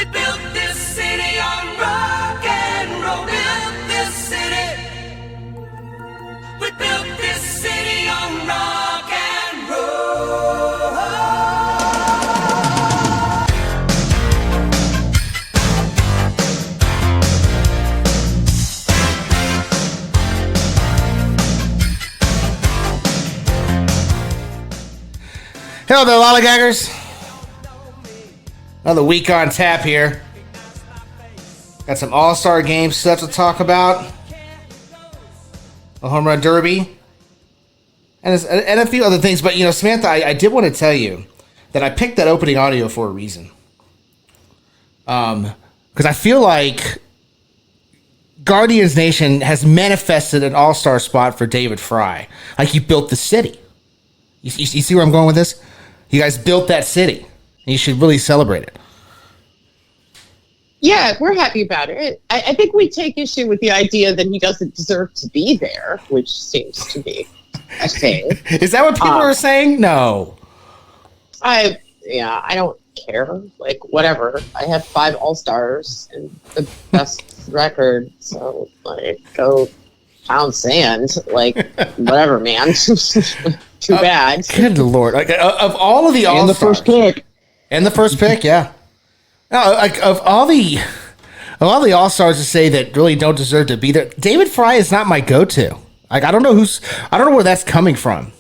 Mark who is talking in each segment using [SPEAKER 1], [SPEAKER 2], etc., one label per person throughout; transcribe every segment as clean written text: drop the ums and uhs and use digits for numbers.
[SPEAKER 1] We built this city on rock and roll. Built this city. We built this city on rock and roll.
[SPEAKER 2] Hello there, lollygaggers. Another week on tap here. Got some all-star game stuff to talk about. A home run derby. And a few other things. But, Samantha, I did want to tell you that I picked that opening audio for a reason. Because I feel like Guardians Nation has manifested an all-star spot for David Fry. Like you built the city. You see where I'm going with this? You guys built that city. And you should really celebrate it.
[SPEAKER 3] Yeah, we're happy about it. I think we take issue with the idea that he doesn't deserve to be there, which seems to be a thing.
[SPEAKER 2] Is that what people are saying? No.
[SPEAKER 3] I don't care. Like, whatever. I have 5 All-Stars and the best record, so, go pound sand. Whatever, man. Too bad.
[SPEAKER 2] Good Lord. Of all of the All-Stars.
[SPEAKER 4] And the first pick.
[SPEAKER 2] And the first pick, yeah. No, of all the All-Stars to say that really don't deserve to be there, David Fry is not my go-to. I don't know where that's coming from.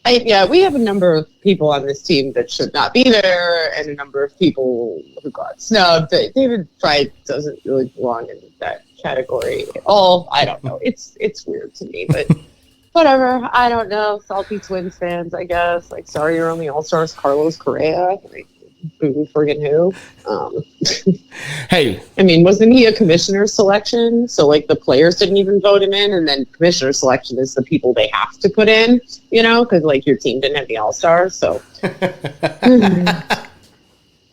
[SPEAKER 3] We have a number of people on this team that should not be there, and a number of people who got snubbed. David Fry doesn't really belong in that category at all. I don't know. It's weird to me, but whatever. I don't know. Salty Twins fans, I guess. Sorry, you're only All-Stars. Carlos Correa. Who friggin' who?
[SPEAKER 2] Hey.
[SPEAKER 3] I mean, wasn't he a commissioner selection? So, the players didn't even vote him in, and then commissioner selection is the people they have to put in, because, your team didn't have the All-Stars, so.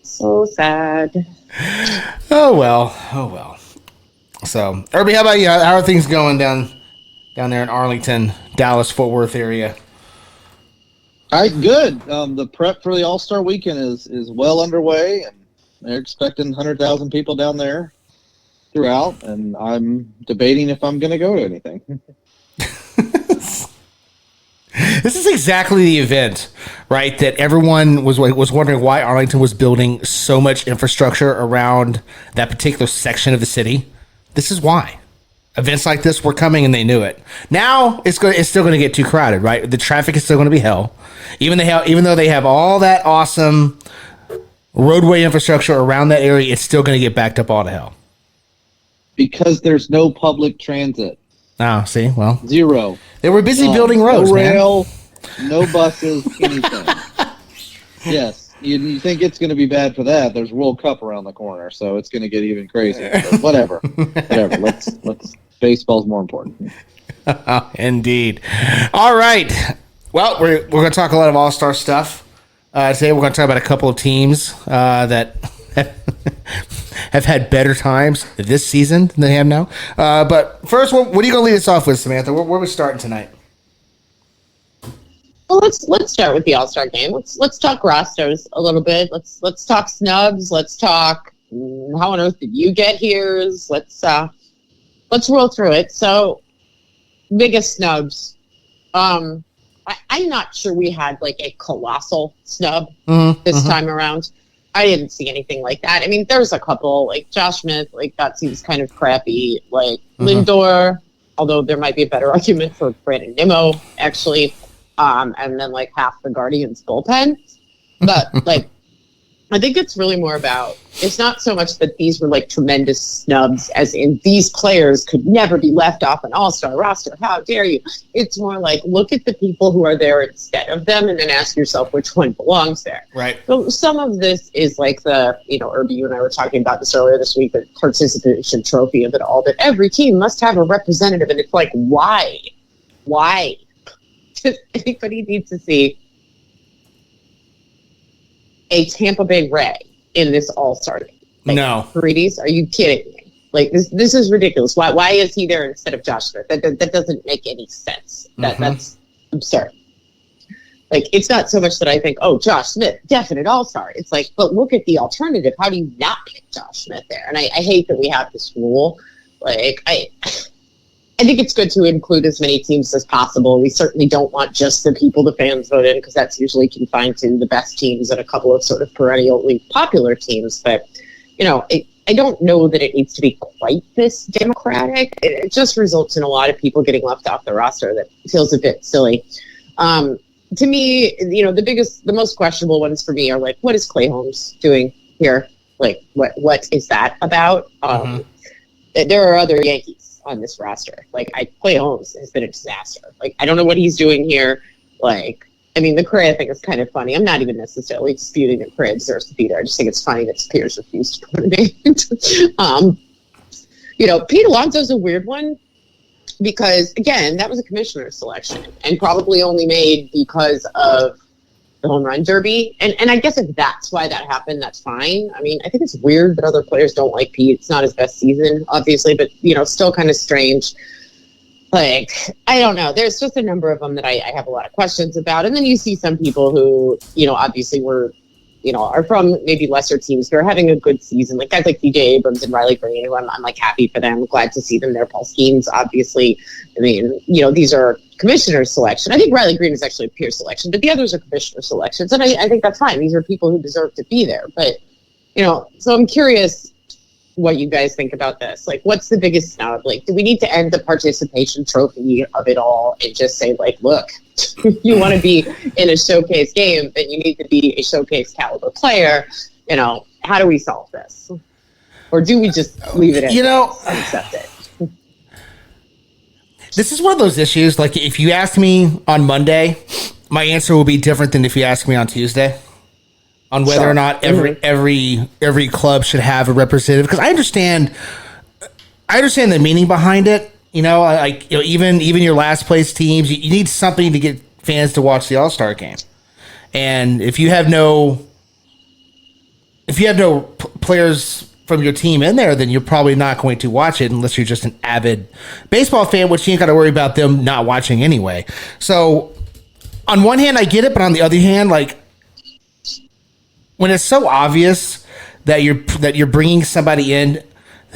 [SPEAKER 3] So sad.
[SPEAKER 2] Oh, well. So, Irby, how about you? How are things going down there in Arlington, Dallas, Fort Worth area?
[SPEAKER 4] All right, good. The prep for the All-Star Weekend is well underway, and they're expecting 100,000 people down there throughout, and I'm debating if I'm going to go to anything.
[SPEAKER 2] This is exactly the event, right, that everyone was wondering why Arlington was building so much infrastructure around that particular section of the city. This is why. Events like this were coming, and they knew it. Now it's still going to get too crowded, right? The traffic is still going to be hell. Even though they have all that awesome roadway infrastructure around that area, it's still going to get backed up all to hell.
[SPEAKER 4] Because there's no public transit.
[SPEAKER 2] Oh, see, well,
[SPEAKER 4] zero.
[SPEAKER 2] They were busy building roads,
[SPEAKER 4] no rail,
[SPEAKER 2] man.
[SPEAKER 4] No buses, anything. Yes. You think it's going to be bad for that? There's World Cup around the corner, so it's going to get even crazier. But whatever. Let's. Baseball's more important.
[SPEAKER 2] Indeed. All right. Well, we're going to talk a lot of All-Star stuff. Today we're going to talk about a couple of teams that have had better times this season than they have now. But first, what are you going to lead us off with, Samantha? Where are we starting tonight?
[SPEAKER 3] Well, let's start with the All-Star game. Let's talk rosters a little bit. Let's talk snubs. Let's talk how on earth did you get here? Let's roll through it. So, biggest snubs. I'm not sure we had a colossal snub this time around. I didn't see anything like that. I mean, there's a couple Josh Smith. That seems kind of crappy. Lindor, although there might be a better argument for Brandon Nimmo actually. And then half the Guardians bullpen. But I think it's really more about, it's not so much that these were tremendous snubs as in these players could never be left off an all-star roster. How dare you? It's more look at the people who are there instead of them and then ask yourself which one belongs there.
[SPEAKER 2] Right.
[SPEAKER 3] So some of this is the, Irby, you and I were talking about this earlier this week, the participation trophy of it all, that every team must have a representative. And it's why? Why? Does anybody need to see a Tampa Bay Ray in this All-Star game?
[SPEAKER 2] No.
[SPEAKER 3] Paredes, are you kidding me? This is ridiculous. Why is he there instead of Josh Smith? That doesn't make any sense. That's absurd. Like, it's not so much that I think, oh, Josh Smith, definite all-star. It's like, but look at the alternative. How do you not pick Josh Smith there? And I hate that we have this rule. Like, I think it's good to include as many teams as possible. We certainly don't want just the people the fans vote in, because that's usually confined to the best teams and a couple of sort of perennially popular teams. But, you know, I don't know that it needs to be quite this democratic. It just results in a lot of people getting left off the roster that feels a bit silly. To me, you know, the most questionable ones for me are like, what is Clay Holmes doing here? Like, what is that about? There are other Yankees on this roster. Like, Clay Holmes has been a disaster. Like, I don't know what he's doing here. Like, I mean, the Correa thing is kind of funny. I'm not even necessarily disputing that Correa deserves to be there. I just think it's funny that Spears refused to put him in. You know, Pete Alonso's a weird one, because, again, that was a commissioner's selection and probably only made because of the home run derby. And I guess if that's why that happened, that's fine. I mean, I think it's weird that other players don't like Pete. It's not his best season, obviously, but, you know, still kind of strange. Like, I don't know. There's just a number of them that I have a lot of questions about. And then you see some people who, you know, obviously are from maybe lesser teams who are having a good season, like guys like DJ Abrams and Riley Green, who I'm like happy for them. Glad to see them there. Paul Skeens, obviously. I mean, you know, these are commissioner's selection. I think Riley Green is actually a peer selection, but the others are commissioner selections. And I think that's fine. These are people who deserve to be there. But, you know, so I'm curious what you guys think about this. Like, what's the biggest snub? Like, do we need to end the participation trophy of it all and just say, like, look, you want to be in a showcase game, then you need to be a showcase caliber player. You know, how do we solve this? Or do we just leave it and accept it?
[SPEAKER 2] This is one of those issues. Like, if you ask me on Monday, my answer will be different than if you ask me on Tuesday on whether or not every club should have a representative. Because I understand the meaning behind it. You know, like, you know, even your last place teams, you need something to get fans to watch the All-Star game. And if you have no players from your team in there, then you're probably not going to watch it unless you're just an avid baseball fan, which you ain't got to worry about them not watching anyway. So on one hand, I get it, but on the other hand, like, when it's so obvious that you're bringing somebody in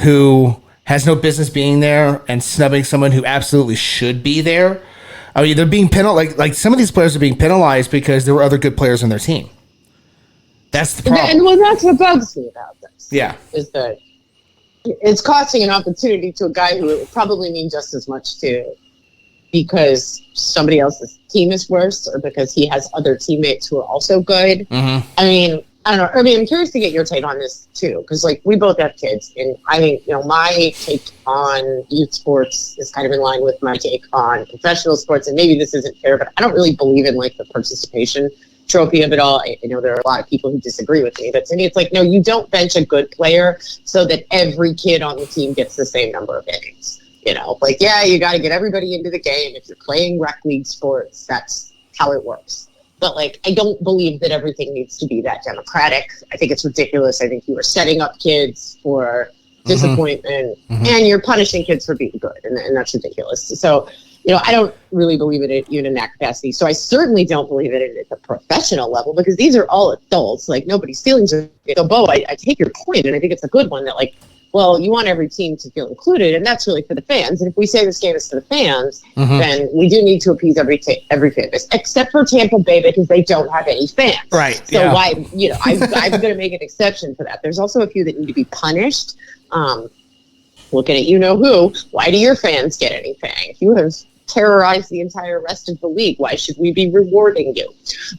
[SPEAKER 2] who has no business being there and snubbing someone who absolutely should be there, I mean, they're being penalized. Like, some of these players are being penalized because there were other good players on their team. That's the problem.
[SPEAKER 3] And well, that's what bugs me about this.
[SPEAKER 2] Yeah,
[SPEAKER 3] is that it's costing an opportunity to a guy who it would probably mean just as much to, because somebody else's team is worse, or because he has other teammates who are also good.
[SPEAKER 2] Mm-hmm.
[SPEAKER 3] I mean, I don't know. I mean, I'm curious to get your take on this too, because like we both have kids, and I think, you know, my take on youth sports is kind of in line with my take on professional sports. And maybe this isn't fair, but I don't really believe in like the participation trophy of it all. I know there are a lot of people who disagree with me, but to me, it's like, no, you don't bench a good player so that every kid on the team gets the same number of innings. You know, like, yeah, you got to get everybody into the game. If you're playing rec league sports, that's how it works. But, like, I don't believe that everything needs to be that democratic. I think it's ridiculous. I think you are setting up kids for disappointment, and you're punishing kids for being good, and that's ridiculous. So, you know, I don't really believe in it even in that capacity. So I certainly don't believe in it at the professional level, because these are all adults. Like, nobody's feelings are... So, Bo, I take your point, and I think it's a good one that, like, well, you want every team to feel included, and that's really for the fans. And if we say this game is for the fans, then we do need to appease every fan base, except for Tampa Bay, because they don't have any fans.
[SPEAKER 2] Right.
[SPEAKER 3] So why, you know, I'm going to make an exception for that. There's also a few that need to be punished. Looking at you-know-who, why do your fans get anything? You have terrorized the entire rest of the league. Why should we be rewarding you?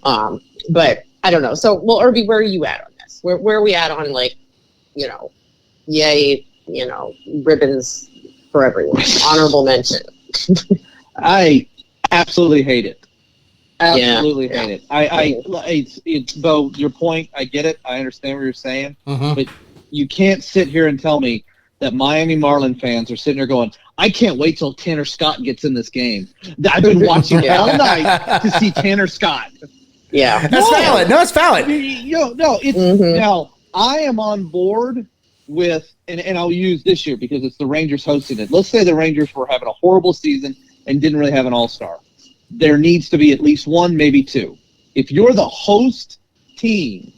[SPEAKER 3] But I don't know. So, well, Irby, where are you at on this? Where are we at on, like, you know, yay, you know, ribbons for everyone. Honorable mention.
[SPEAKER 4] I absolutely hate it. Absolutely hate it. It's Bo, your point, I get it. I understand what you're saying. But you can't sit here and tell me that Miami Marlin fans are sitting there going, I can't wait till Tanner Scott gets in this game. I've been watching all night to see Tanner Scott.
[SPEAKER 3] Yeah.
[SPEAKER 2] That's valid. No, it's valid.
[SPEAKER 4] Now, I am on board with, and I'll use this year because it's the Rangers hosting it. Let's say the Rangers were having a horrible season and didn't really have an all-star. There needs to be at least one, maybe two. If you're the host team,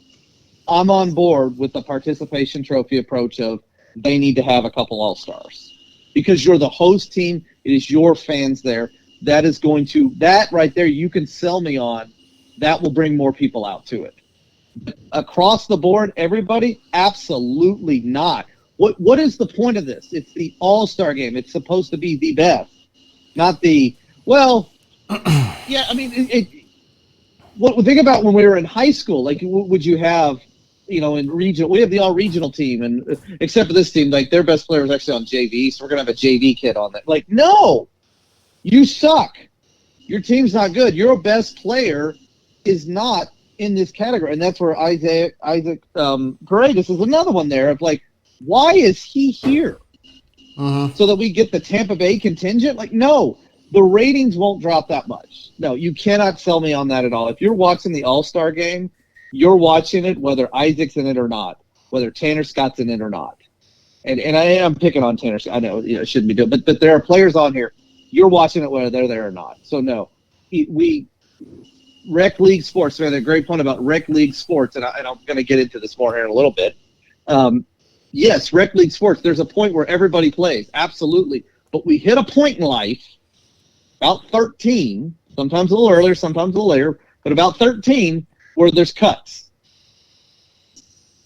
[SPEAKER 4] I'm on board with the participation trophy approach of they need to have a couple all-stars. Because you're the host team, it is your fans there. That is going to, that right there, you can sell me on. That will bring more people out to it. Across the board, everybody, absolutely not. What is the point of this? It's the all-star game. It's supposed to be the best, not the, well, yeah, I mean, think about when we were in high school. Like, would you have, in regional, we have the all-regional team, and except for this team, like, their best player is actually on JV, so we're going to have a JV kid on that. Like, no, you suck. Your team's not good. Your best player is not in this category, and that's where Isaac Paredes is another one there of, like, why is he here? So that we get the Tampa Bay contingent? Like, no, the ratings won't drop that much. No, you cannot sell me on that at all. If you're watching the All-Star game, you're watching it whether Isaac's in it or not, whether Tanner Scott's in it or not. And I am picking on Tanner Scott. I know, it shouldn't be doing, but there are players on here. You're watching it whether they're there or not. So no, rec league sports. We had a great point about rec league sports, and I'm going to get into this more here in a little bit. Yes, rec league sports, there's a point where everybody plays, absolutely. But we hit a point in life, about 13, sometimes a little earlier, sometimes a little later, but about 13, where there's cuts.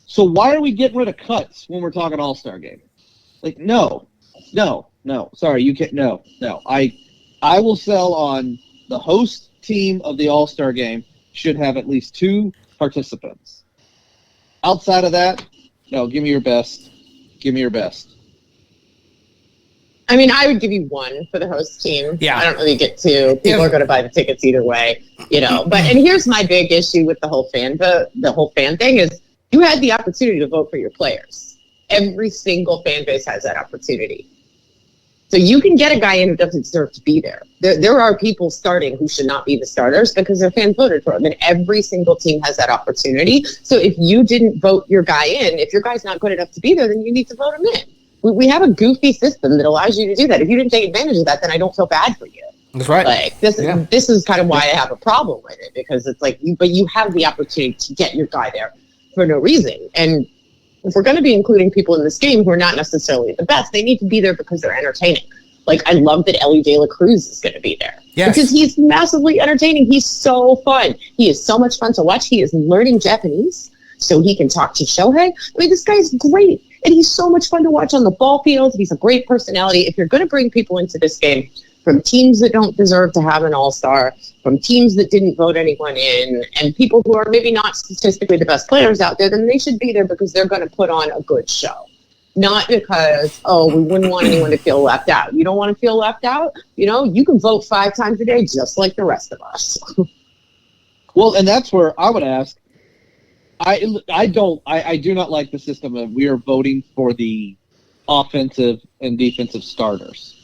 [SPEAKER 4] So why are we getting rid of cuts when we're talking all-star game? Like, no. Sorry, you can't. No. I will sell on the host team of the all-star game should have at least 2 participants. Outside of that, no, give me your best.
[SPEAKER 3] I mean, I would give you 1 for the host team.
[SPEAKER 2] Yeah.
[SPEAKER 3] I don't really get 2. People are going to buy the tickets either way, But and here's my big issue with the whole fan vote, the whole fan thing is you had the opportunity to vote for your players. Every single fan base has that opportunity. So you can get a guy in who doesn't deserve to be there. There are people starting who should not be the starters because their fans voted for them. And every single team has that opportunity. So if you didn't vote your guy in, if your guy's not good enough to be there, then you need to vote him in. We have a goofy system that allows you to do that. If you didn't take advantage of that, then I don't feel bad for you.
[SPEAKER 2] That's right.
[SPEAKER 3] Like this is kind of why I have a problem with it, because it's like you have the opportunity to get your guy there for no reason. And if we're going to be including people in this game who are not necessarily the best, they need to be there because they're entertaining. Like, I love that Ellie De La Cruz is going to be there.
[SPEAKER 2] Yes.
[SPEAKER 3] Because he's massively entertaining. He's so fun. He is so much fun to watch. He is learning Japanese so he can talk to Shohei. I mean, this guy is great. And he's so much fun to watch on the ball field. He's a great personality. If you're going to bring people into this game from teams that don't deserve to have an all-star, from teams that didn't vote anyone in, and people who are maybe not statistically the best players out there, then they should be there because they're going to put on a good show. Not because, we wouldn't want anyone to feel left out. You don't want to feel left out? You can vote 5 times a day just like the rest of us.
[SPEAKER 4] Well, and that's where I would ask, I do not like the system of we are voting for the offensive and defensive starters.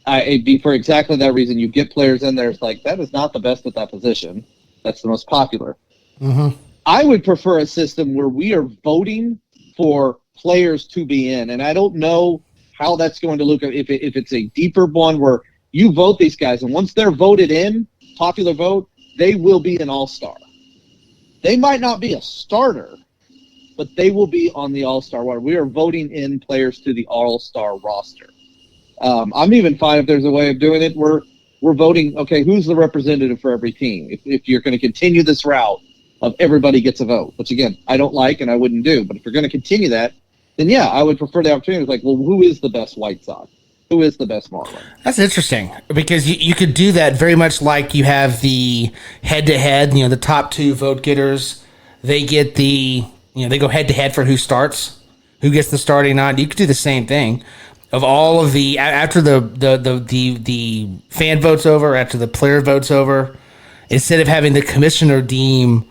[SPEAKER 4] It'd be for exactly that reason. You get players in there, it's like, that is not the best at that position. That's the most popular.
[SPEAKER 2] Mm-hmm.
[SPEAKER 4] I would prefer a system where we are voting for players to be in, and I don't know how that's going to look if it's a deeper one where you vote these guys, and once they're voted in, popular vote, they will be an all-star. They might not be a starter, but they will be on the all-star water. We are voting in players to the all-star roster. I'm even fine if there's a way of doing it where we're voting, okay, who's the representative for every team? If you're going to continue this route of everybody gets a vote, which, again, I don't like and I wouldn't do. But if you're going to continue that, then, yeah, I would prefer the opportunity. It's like, well, who is the best White Sox? Who is the best Marlin?
[SPEAKER 2] That's interesting because you could do that very much like you have the head-to-head, the top 2 vote getters. They get they go head-to-head for who starts, who gets the starting nod. You could do the same thing. Of all of the after the fan votes over, after the player votes over, instead of having the commissioner deem,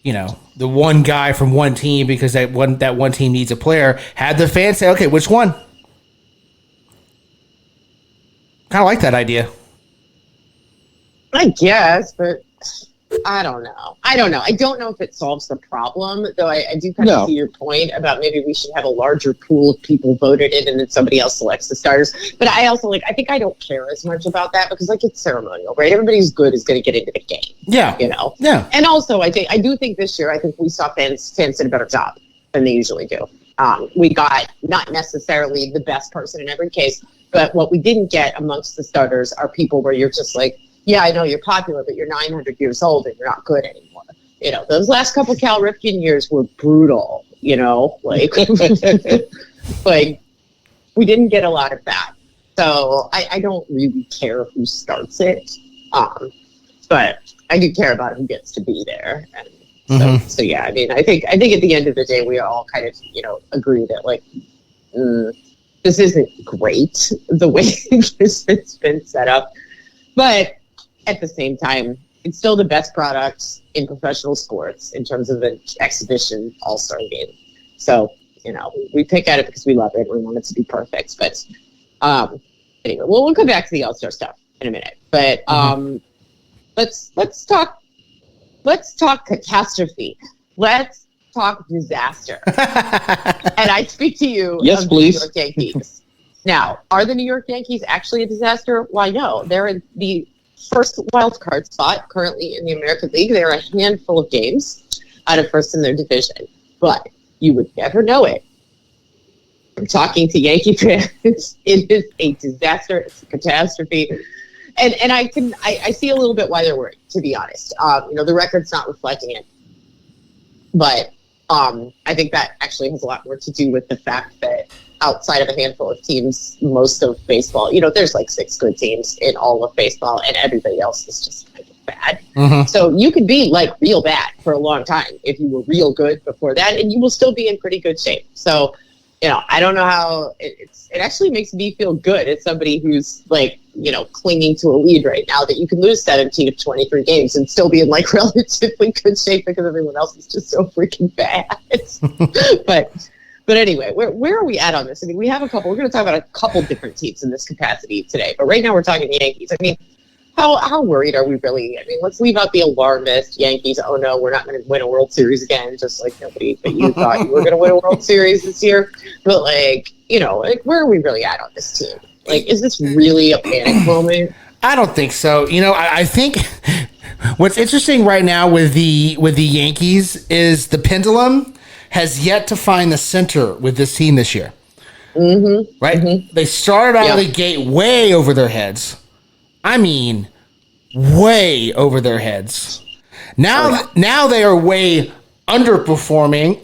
[SPEAKER 2] the one guy from one team because that one team needs a player, have the fans say, okay, which one? Kind of like that idea.
[SPEAKER 3] I guess, but I don't know. I don't know if it solves the problem, though. I do kind of see your point about maybe we should have a larger pool of people voted in, and then somebody else selects the starters. But I also I think I don't care as much about that because it's ceremonial, right? Everybody who's good is going to get into the game.
[SPEAKER 2] Yeah, Yeah.
[SPEAKER 3] And also, I do think this year, I think we saw fans did a better job than they usually do. We got not necessarily the best person in every case, but what we didn't get amongst the starters are people where you're just like, yeah, I know you're popular, but you're 900 years old and you're not good anymore. Those last couple Cal Ripken years were brutal, like we didn't get a lot of that. So I don't really care who starts it. But I do care about who gets to be there. And so yeah, I mean, I think at the end of the day, we all kind of, agree that this isn't great the way it's been set up. But at the same time, it's still the best product in professional sports in terms of an exhibition all-star game. So, we pick at it because we love it. We want it to be perfect. But anyway, we'll come back to the all-star stuff in a minute. But let's talk catastrophe. Let's talk disaster. And I speak to you
[SPEAKER 4] yes,
[SPEAKER 3] of
[SPEAKER 4] please.
[SPEAKER 3] the New York Yankees. Now, are the New York Yankees actually a disaster? Why, no. They're in the first wild card spot currently in the American League. They're a handful of games out of first in their division. But you would never know it. I'm talking to Yankee fans. It is a disaster. It's a catastrophe. And I see a little bit why they're worried, to be honest. The record's not reflecting it. But I think that actually has a lot more to do with the fact that outside of a handful of teams, most of baseball, there's 6 good teams in all of baseball, and everybody else is just kind of bad. So you could be real bad for a long time if you were real good before that, and you will still be in pretty good shape. So, I don't know how it actually makes me feel good as somebody who's clinging to a lead right now that you can lose 17 of 23 games and still be in relatively good shape because everyone else is just so freaking bad. But anyway, where are we at on this? I mean, we're going to talk about a couple different teams in this capacity today, but right now we're talking the Yankees. I mean, how worried are we really? I mean, let's leave out the alarmist Yankees. Oh no, we're not going to win a World Series again, just like nobody but you thought you were going to win a World Series this year. But where are we really at on this team? Is this really a panic moment?
[SPEAKER 2] I don't think so. I think what's interesting right now with the Yankees is the pendulum has yet to find the center with this team this year. Right? They started out of the gate way over their heads. I mean, way over their heads. Now they are way underperforming.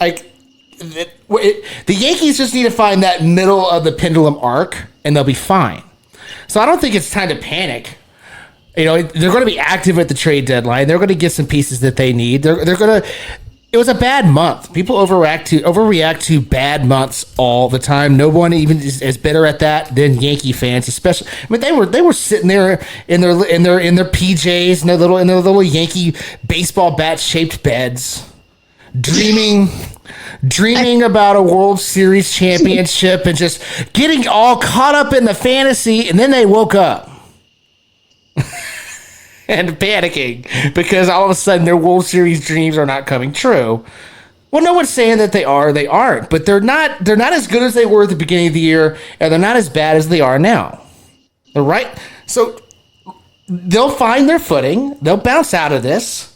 [SPEAKER 2] The Yankees just need to find that middle of the pendulum arc, and they'll be fine. So I don't think it's time to panic. They're going to be active at the trade deadline. They're going to get some pieces that they need. They're going to. It was a bad month. People overreact to bad months all the time. No one even is better at that than Yankee fans, especially. I mean, they were sitting there in their PJs and their little Yankee baseball bat shaped beds, dreaming about a World Series championship and just getting all caught up in the fantasy. And then they woke up. And panicking because all of a sudden their World Series dreams are not coming true. Well, no one's saying that they are. They aren't. But they're not as good as they were at the beginning of the year, and they're not as bad as they are now. All right? So they'll find their footing. They'll bounce out of this,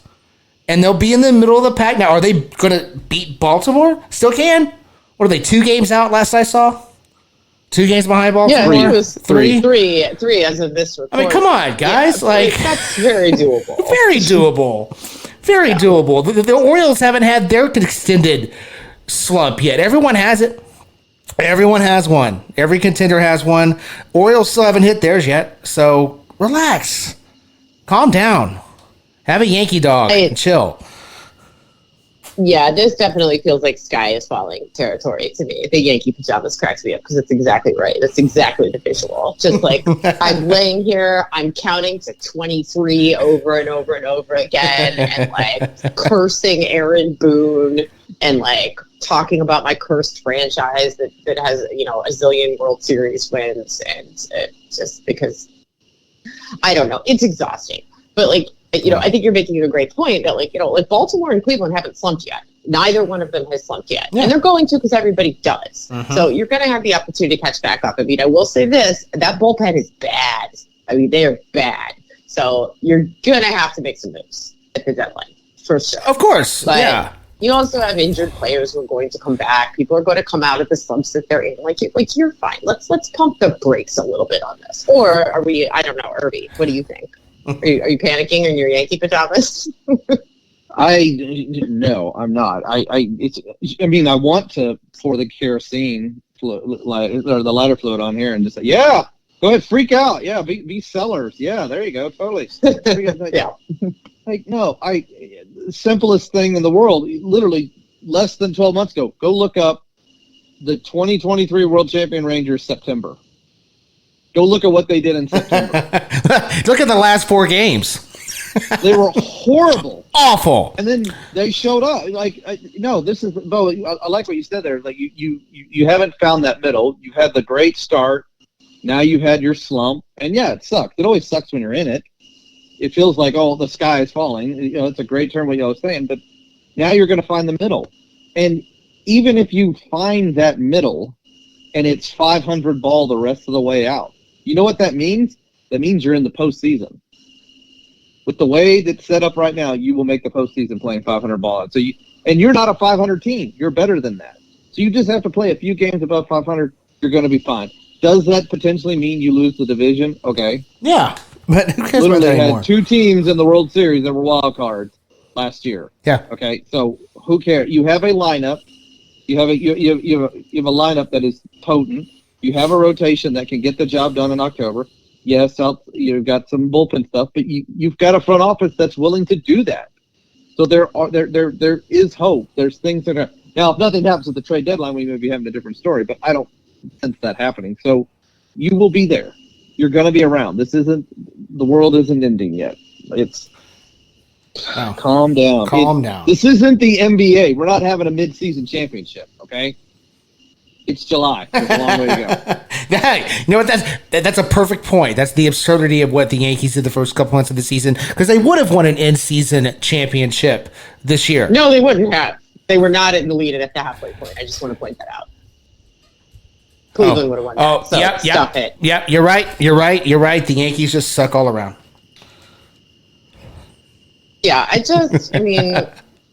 [SPEAKER 2] and they'll be in the middle of the pack. Now, are they going to beat Baltimore? Still can. What are they, 2 games out last I saw? 2 games behind Baltimore?
[SPEAKER 3] Yeah, it was three as of this report.
[SPEAKER 2] I mean, come on, guys.
[SPEAKER 3] That's very doable.
[SPEAKER 2] Very doable. Very doable. The Orioles haven't had their extended slump yet. Everyone has it. Everyone has one. Every contender has one. Orioles still haven't hit theirs yet. So relax. Calm down. Have a Yankee dog and chill.
[SPEAKER 3] Yeah, this definitely feels like sky is falling territory to me. The Yankee pajamas cracks me up because it's exactly right. That's exactly the visual. Just I'm laying here, I'm counting to 23 over and over and over again, and cursing Aaron Boone, and talking about my cursed franchise that has a zillion World Series wins, and just because I don't know, it's exhausting. But I think you're making a great point that, like Baltimore and Cleveland haven't slumped yet. Neither one of them has slumped yet. Yeah. And they're going to because everybody does. So you're going to have the opportunity to catch back up. I mean, I will say this, that bullpen is bad. I mean, they are bad. So you're going to have to make some moves at the deadline, for sure.
[SPEAKER 2] Of course,
[SPEAKER 3] but you also have injured players who are going to come back. People are going to come out of the slumps that they're in. Like you're fine. Let's pump the brakes a little bit on this. Or are we, I don't know, Irby, what do you think? Are you panicking in your Yankee pajamas?
[SPEAKER 4] No, I'm not. I want to pour the kerosene or the lighter fluid on here and just say, yeah, go ahead, freak out. Yeah, be sellers. Yeah, there you go. Totally.
[SPEAKER 3] Yeah.
[SPEAKER 4] Like, no, simplest thing in the world, literally less than 12 months ago, go look up the 2023 World Champion Rangers September. Go look at what they did in September.
[SPEAKER 2] Look at the last 4 games.
[SPEAKER 4] They were horrible.
[SPEAKER 2] Awful.
[SPEAKER 4] And then they showed up. Like, this is, Bo, I like what you said there. Like, you haven't found that middle. You had the great start. Now you've had your slump. And, yeah, it sucks. It always sucks when you're in it. It feels like, the sky is falling. It's a great term what I was saying. But now you're going to find the middle. And even if you find that middle and it's 500 ball the rest of the way out, you know what that means? That means you're in the postseason. With the way that's set up right now, you will make the postseason playing 500 ball. So you're not a 500 team. You're better than that. So you just have to play a few games above 500. You're going to be fine. Does that potentially mean you lose the division? Okay.
[SPEAKER 2] Yeah, but who cares
[SPEAKER 4] Literally
[SPEAKER 2] about that anymore?
[SPEAKER 4] had 2 teams in the World Series that were wild cards last year.
[SPEAKER 2] Yeah.
[SPEAKER 4] Okay. So who cares? You have a lineup. You have a lineup that is potent. You have a rotation that can get the job done in October. Yes, you've got some bullpen stuff, but you've got a front office that's willing to do that. So there is hope. There's things that are now. If nothing happens at the trade deadline, we may be having a different story. But I don't sense that happening. So you will be there. You're going to be around. The world isn't ending yet. It's calm down.
[SPEAKER 2] Calm down.
[SPEAKER 4] This isn't the NBA. We're not having a mid-season championship. Okay. It's July. There's a long way to go.
[SPEAKER 2] You know what? That's a perfect point. That's the absurdity of what the Yankees did the first couple months of the season, because they would have won an in-season championship this year.
[SPEAKER 3] No, they wouldn't have. They were not in the lead at the halfway point. I just want to point that out. Cleveland would have won that. So stop it.
[SPEAKER 2] Yep, you're right. The Yankees just suck all around.
[SPEAKER 3] Yeah,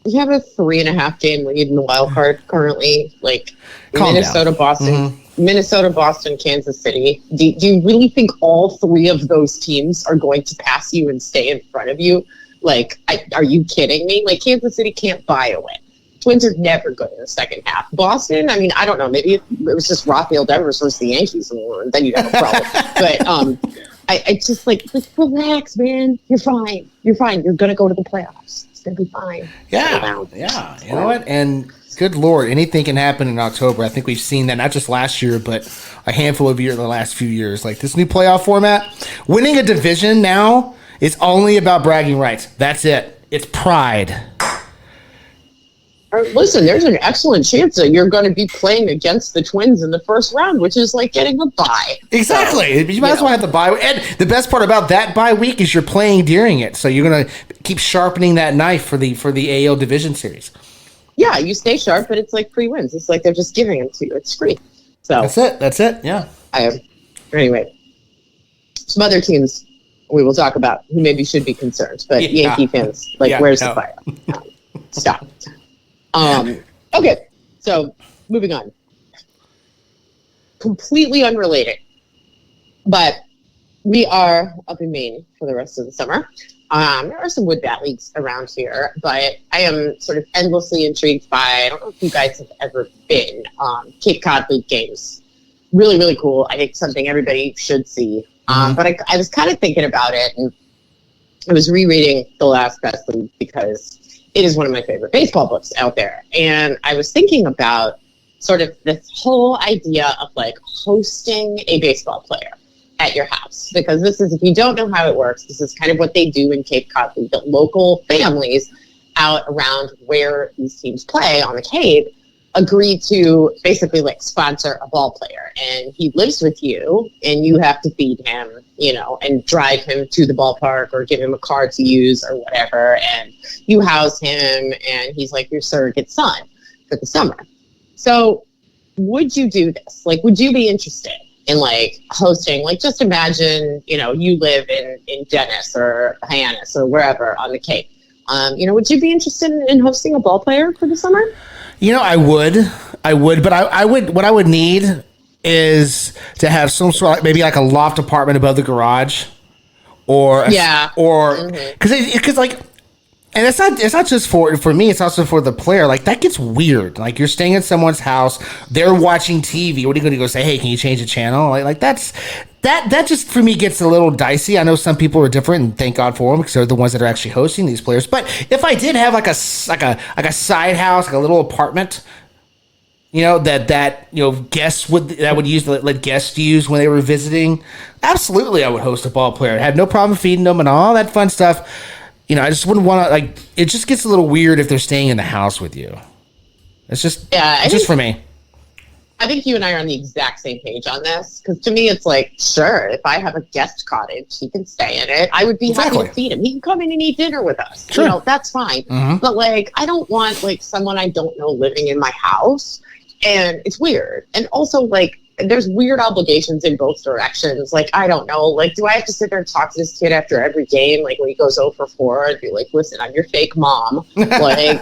[SPEAKER 3] you have a 3.5 game lead in the wild card currently. Like, Minnesota, Boston, Minnesota, Boston, Kansas City. Do you really think all 3 of those teams are going to pass you and stay in front of you? Like, are you kidding me? Like, Kansas City can't buy a win. Twins are never good in the second half. Boston, I don't know. Maybe it was just Rafael Devers versus the Yankees, and then you'd have a problem. But I just like relax, man. You're fine. You're going to go to the playoffs. It's going to be fine.
[SPEAKER 2] Yeah. You know what? And good Lord, anything can happen in October. I think we've seen that not just last year, but a handful of years, the last few years. Like this new playoff format, winning a division now is only about bragging rights. That's it. It's pride.
[SPEAKER 3] Listen, there's an excellent chance that you're going to be playing against the Twins in the first round, which is like getting a bye.
[SPEAKER 2] Exactly. You might as well have the bye. And the best part about that bye week is you're playing during it. So you're going to keep sharpening that knife for the AL Division Series.
[SPEAKER 3] Yeah, you stay sharp, but it's like free wins. It's like they're just giving them to you. It's free. So
[SPEAKER 2] That's it. Yeah.
[SPEAKER 3] Anyway, some other teams we will talk about who maybe should be concerned, but Yankee fans, where's the fire? Stop. Okay, so moving on. Completely unrelated, but we are up in Maine for the rest of the summer. There are some wood bat leagues around here, but I am sort of endlessly intrigued by, I don't know if you guys have ever been, Cape Cod League games. Really, really cool. I think something everybody should see. But I was kind of thinking about it, and I was rereading The Last Best League because it is one of my favorite baseball books out there. And I was thinking about sort of this whole idea of like hosting a baseball player at your house. Because this is, if you don't know how it works, this is kind of what they do in Cape Cod. They get local families out around where these teams play on the Cape agree to basically like sponsor a ball player, and he lives with you, and you have to feed him, and drive him to the ballpark or give him a car to use or whatever, and you house him, and he's like your surrogate son for the summer. So would you do this? Like, would you be interested in like hosting, like just imagine, you live in Dennis or Hyannis or wherever on the Cape. Would you be interested in hosting a ball player for the summer?
[SPEAKER 2] I would, but I would. What I would need is to have some sort of maybe like a loft apartment above the garage, or because like, and it's not just for me. It's also for the player. Like that gets weird. Like you're staying at someone's house, they're watching TV. What are you going to go say? Hey, can you change the channel? Like that just for me gets a little dicey. I know some people are different, and thank God for them because they're the ones that are actually hosting these players. But if I did have like a side house, like a little apartment, that guests would use, let guests use when they were visiting, absolutely I would host a ball player. I had no problem feeding them and all that fun stuff. I just wouldn't want to, like, it just gets a little weird if they're staying in the house with you. It's just just for me.
[SPEAKER 3] I think you and I are on the exact same page on this, because to me it's like, sure, if I have a guest cottage, he can stay in it. I would be happy to feed him. He can come in and eat dinner with us.
[SPEAKER 2] Sure.
[SPEAKER 3] That's fine.
[SPEAKER 2] Mm-hmm.
[SPEAKER 3] But like, I don't want like someone I don't know living in my house, and it's weird. And also like, there's weird obligations in both directions. Like, I don't know, like, do I have to sit there and talk to this kid after every game? Like when he goes 0 for 4 and be like, listen, I'm your fake mom. Like,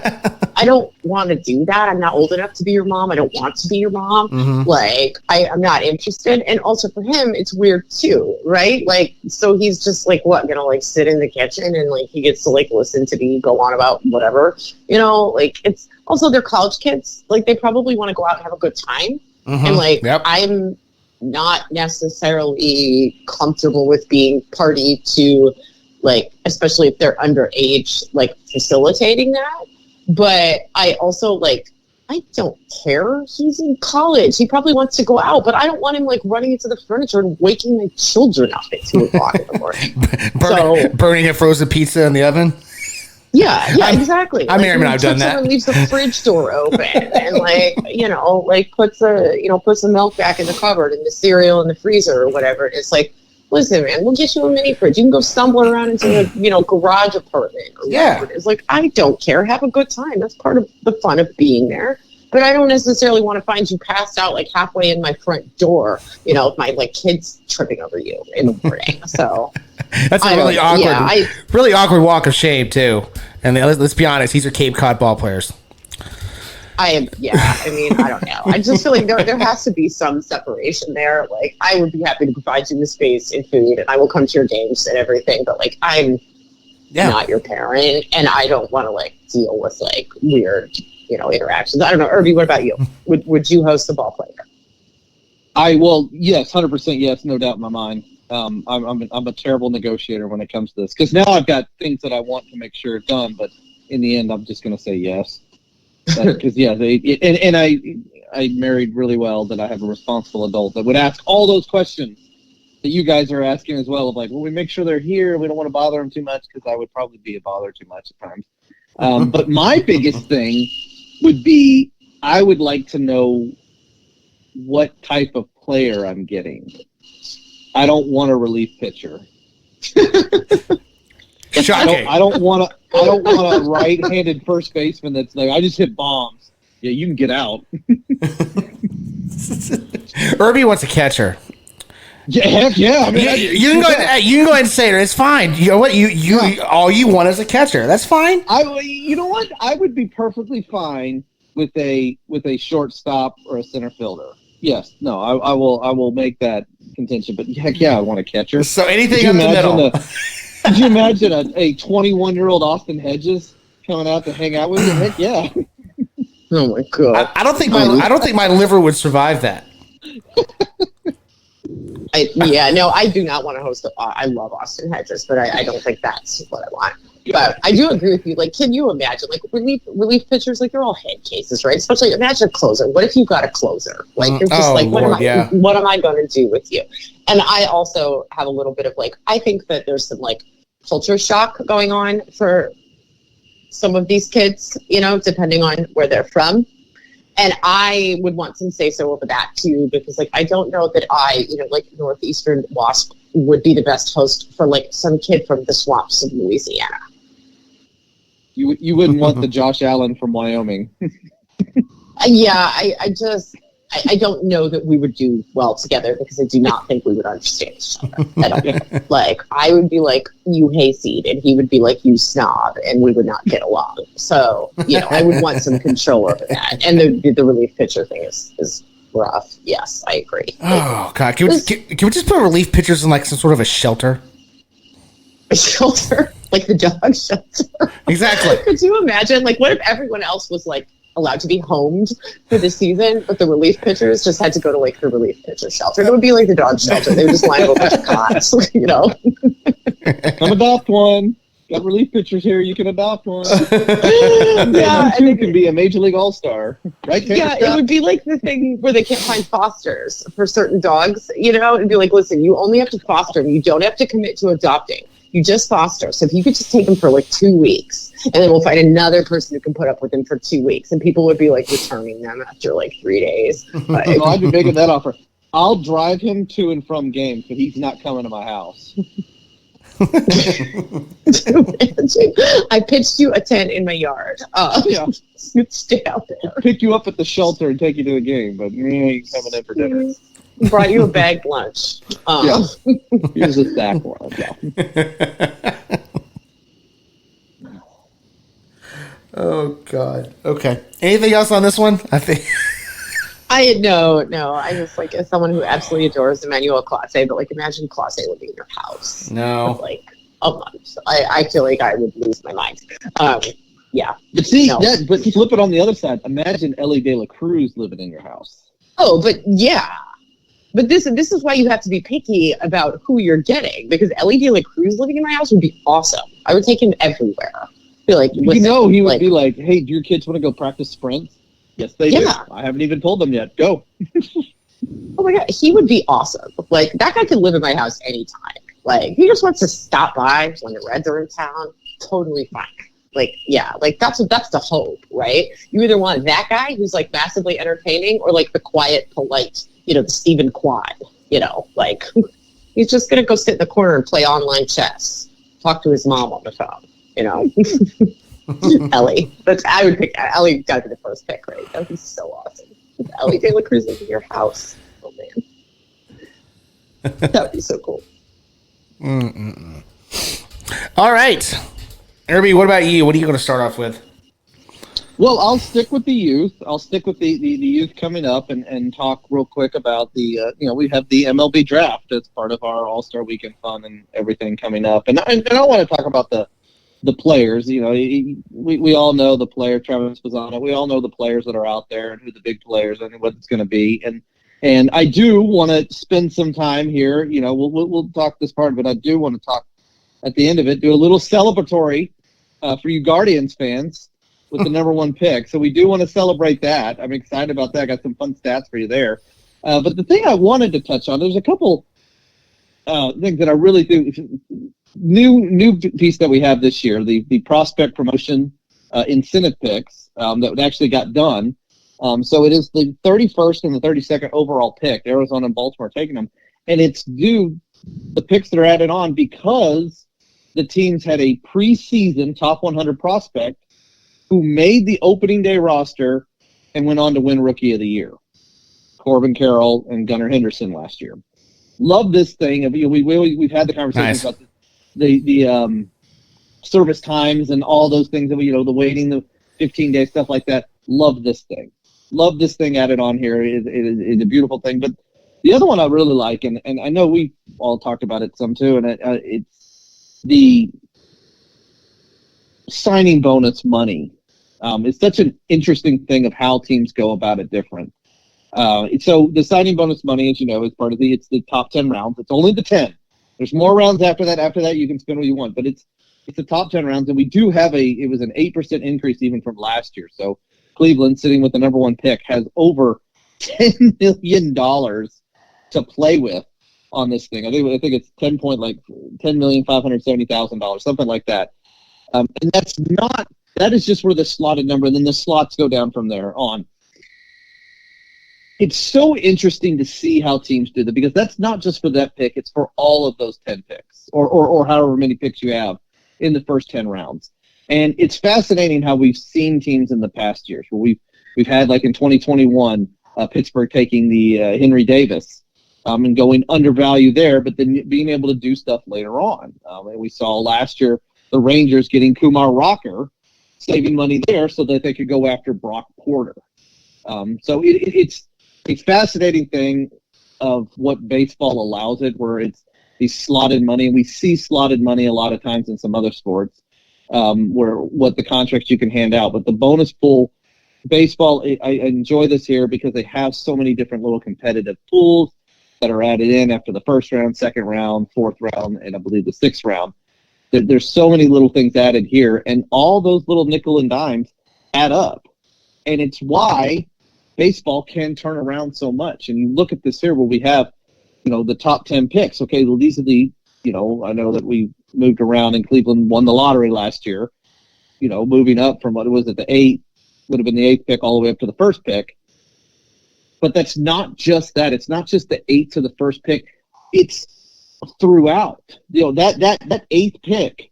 [SPEAKER 3] I don't want to do that. I'm not old enough to be your mom. I don't want to be your mom.
[SPEAKER 2] Mm-hmm.
[SPEAKER 3] Like, I'm not interested. And also for him, it's weird too, right? Like, so he's just like, what, gonna like sit in the kitchen and like he gets to like listen to me go on about whatever, like it's also, they're college kids. Like they probably want to go out and have a good time.
[SPEAKER 2] Mm-hmm.
[SPEAKER 3] And like,
[SPEAKER 2] yep.
[SPEAKER 3] I'm not necessarily comfortable with being party to, like, especially if they're underage, like facilitating that. But I also like, I don't care. He's in college. He probably wants to go out, but I don't want him like running into the furniture and waking my children up at 2 o'clock in the morning.
[SPEAKER 2] Burning a frozen pizza in the oven.
[SPEAKER 3] Yeah, exactly.
[SPEAKER 2] I mean, I've done that.
[SPEAKER 3] And leaves the fridge door open, and puts the milk back in the cupboard and the cereal in the freezer or whatever. It's like, listen, man, we'll get you a mini fridge. You can go stumbling around into the garage apartment or whatever. It's like, I don't care. Have a good time. That's part of the fun of being there. But I don't necessarily want to find you passed out like halfway in my front door, with my like kids tripping over you in the morning. So
[SPEAKER 2] that's a really awkward, really awkward walk of shame too. And let's be honest, these are Cape Cod ball players.
[SPEAKER 3] I mean, I don't know. I just feel like there has to be some separation there. Like, I would be happy to provide you with space and food, and I will come to your games and everything. But like, I'm not your parent, and I don't want to like deal with like weird interactions. I don't know. Irby, what about you? Would you host a ball player?
[SPEAKER 4] Yes, 100% yes, no doubt in my mind. I'm a terrible negotiator when it comes to this, because now I've got things that I want to make sure are done, but in the end, I'm just going to say yes. Because I married really well, that I have a responsible adult that would ask all those questions that you guys are asking as well, of like, well, we make sure they're here, we don't want to bother them too much, because I would probably be a bother too much at times. But my biggest thing would be, I would like to know what type of player I'm getting. I don't want a relief pitcher.
[SPEAKER 2] Shocking.
[SPEAKER 4] I don't want a right-handed first baseman that's like, I just hit bombs. Yeah, you can get out.
[SPEAKER 2] Irby wants a catcher.
[SPEAKER 4] Yeah, heck yeah. I mean,
[SPEAKER 2] you can go ahead and say it. It's fine. You know what? All you want is a catcher. That's fine.
[SPEAKER 4] You know what? I would be perfectly fine with a shortstop or a center fielder. Yes. No, I will make that contention. But heck yeah, I want a catcher.
[SPEAKER 2] So anything up the middle.
[SPEAKER 4] Could you imagine a 21-year-old Austin Hedges coming out to hang out with you? Heck yeah.
[SPEAKER 3] Oh my god.
[SPEAKER 2] I don't think my liver would survive that.
[SPEAKER 3] I do not want to host. I love Austin Hedges, but I don't think that's what I want. But I do agree with you. Like, can you imagine, like, relief pitchers? Like, they're all head cases, right? Especially, imagine a closer. What if you got a closer? Like, you're just what am I going to do with you? And I also have a little bit of like, I think that there's some like culture shock going on for some of these kids, depending on where they're from. And I would want some say-so over that, too, because, like, I don't know that Northeastern Wasp would be the best host for, like, some kid from the swamps of Louisiana.
[SPEAKER 4] You wouldn't want the Josh Allen from Wyoming.
[SPEAKER 3] Yeah, I don't know that we would do well together because I do not think we would understand each other at all. Like, I would be like, you hayseed, and he would be like, you snob, and we would not get along. So, I would want some control over that. And the relief pitcher thing is rough. Yes, I agree.
[SPEAKER 2] Oh, God. Can we just put relief pitchers in, like, some sort of a shelter?
[SPEAKER 3] A shelter? Like the dog shelter?
[SPEAKER 2] Exactly.
[SPEAKER 3] Could you imagine? Like, what if everyone else was, like, allowed to be homed for the season, but the relief pitchers just had to go to, like, the relief pitcher shelter? It would be like the dog shelter. They would just line up a bunch of cots,
[SPEAKER 4] Come adopt one. Got relief pitchers here. You can adopt one.
[SPEAKER 3] Yeah,
[SPEAKER 4] and you can be a Major League All-Star. Right?
[SPEAKER 3] Yeah, it would be like the thing where they can't find fosters for certain dogs, It'd be like, listen, you only have to foster them. You don't have to commit to adopting. You just foster. So if you could just take them for like 2 weeks, and then we'll find another person who can put up with them for 2 weeks, and people would be like returning them after like 3 days. Like,
[SPEAKER 4] So I'd be making that offer. I'll drive him to and from games, but he's not coming to my house.
[SPEAKER 3] I pitched you a tent in my yard.
[SPEAKER 4] Yeah.
[SPEAKER 3] Stay out there.
[SPEAKER 4] Pick you up at the shelter and take you to a game, but you ain't coming in for dinner.
[SPEAKER 3] Brought you a bagged lunch.
[SPEAKER 4] Yeah. Here's a stack one. Yeah.
[SPEAKER 2] Oh, God. Okay. Anything else on this one? I think.
[SPEAKER 3] No. I just, like, as someone who absolutely adores Emmanuel Clase, but, like, imagine Clase living in your house.
[SPEAKER 2] No.
[SPEAKER 3] For, like, a month. I feel like I would lose my mind. Yeah.
[SPEAKER 4] But see,
[SPEAKER 3] No.
[SPEAKER 4] but flip it on the other side. Imagine Ellie De La Cruz living in your house.
[SPEAKER 3] Oh, but yeah. But this is why you have to be picky about who you're getting, because Ellie De La Cruz living in my house would be awesome. I would take him everywhere. Be like,
[SPEAKER 4] He would be like, hey, do your kids want to go practice sprints? Yes, they do. I haven't even told them yet. Go.
[SPEAKER 3] Oh my God, he would be awesome. Like, that guy could live in my house anytime. Like, he just wants to stop by when the Reds are in town. Totally fine. Like, yeah, like that's the hope, right? You either want that guy who's like massively entertaining, or like the quiet, polite, the Stephen Quad, like he's just gonna go sit in the corner and play online chess, talk to his mom on the phone, Ellie. I would pick Ellie. Got to be the first pick, right? That would be so awesome. If Ellie De La Cruz in your house. Oh man, that would be so cool.
[SPEAKER 2] All right. Irby, what about you? What are you going to start off with?
[SPEAKER 4] Well, I'll stick with the youth. I'll stick with the youth coming up and talk real quick about the, we have the MLB draft as part of our All-Star Weekend fun and everything coming up. And I want to talk about the players. We all know the player, Travis Pisano. We all know the players that are out there and who the big players and what it's going to be. And I do want to spend some time here. We'll talk this part, but I do want to talk at the end of it, do a little celebratory for you Guardians fans with the number one pick. So we do want to celebrate that. I'm excited about that. Got some fun stats for you there. But the thing I wanted to touch on, there's a couple things that I really do. New piece that we have this year, the prospect promotion incentive picks that actually got done. So it is the 31st and the 32nd overall pick. Arizona and Baltimore taking them. And it's due the picks that are added on because the teams had a preseason top 100 prospect who made the opening day roster and went on to win Rookie of the Year. Corbin Carroll and Gunnar Henderson last year. Love this thing. We've had the conversation about the service times and all those things that the waiting, the 15-day stuff like that. Love this thing. Love this thing added on here. It is a beautiful thing. But the other one I really like, and I know we all talked about it some too, and it's the signing bonus money. It's such an interesting thing of how teams go about it different. So the signing bonus money, as you know, is part of it's the top 10 rounds. It's only the 10. There's more rounds after that. After that, you can spend what you want, but it's the top 10 rounds, and we do have it was an 8% increase even from last year. So Cleveland, sitting with the number one pick, has over $10 million to play with on this thing. I think it's $10,570,000, something like that. And that is just where the slotted number, and then the slots go down from there on. it's so interesting to see how teams do that, because that's not just for that pick; it's for all of those 10 picks, or however many picks you have in the first 10 rounds. And it's fascinating how we've seen teams in the past years where we've had, like in 2021, Pittsburgh taking the Henry Davis and going undervalued there, but then being able to do stuff later on. And we saw last year the Rangers getting Kumar Rocker, saving money there so that they could go after Brock Porter. So it's a fascinating thing of what baseball allows it, where it's these slotted money. And we see slotted money a lot of times in some other sports, where what the contracts you can hand out. But the bonus pool, baseball, I enjoy this here because they have so many different little competitive pools that are added in after the first round, second round, fourth round, and I believe the sixth round. There's so many little things added here, and all those little nickel and dimes add up. And it's why baseball can turn around so much. And you look at this here where we have, the top 10 picks. Okay, well, these are the, I know that we moved around and Cleveland won the lottery last year, moving up from what was it, would have been the 8th pick all the way up to the first pick. But that's not just that. It's not just the 8th to the first pick. It's throughout. That 8th pick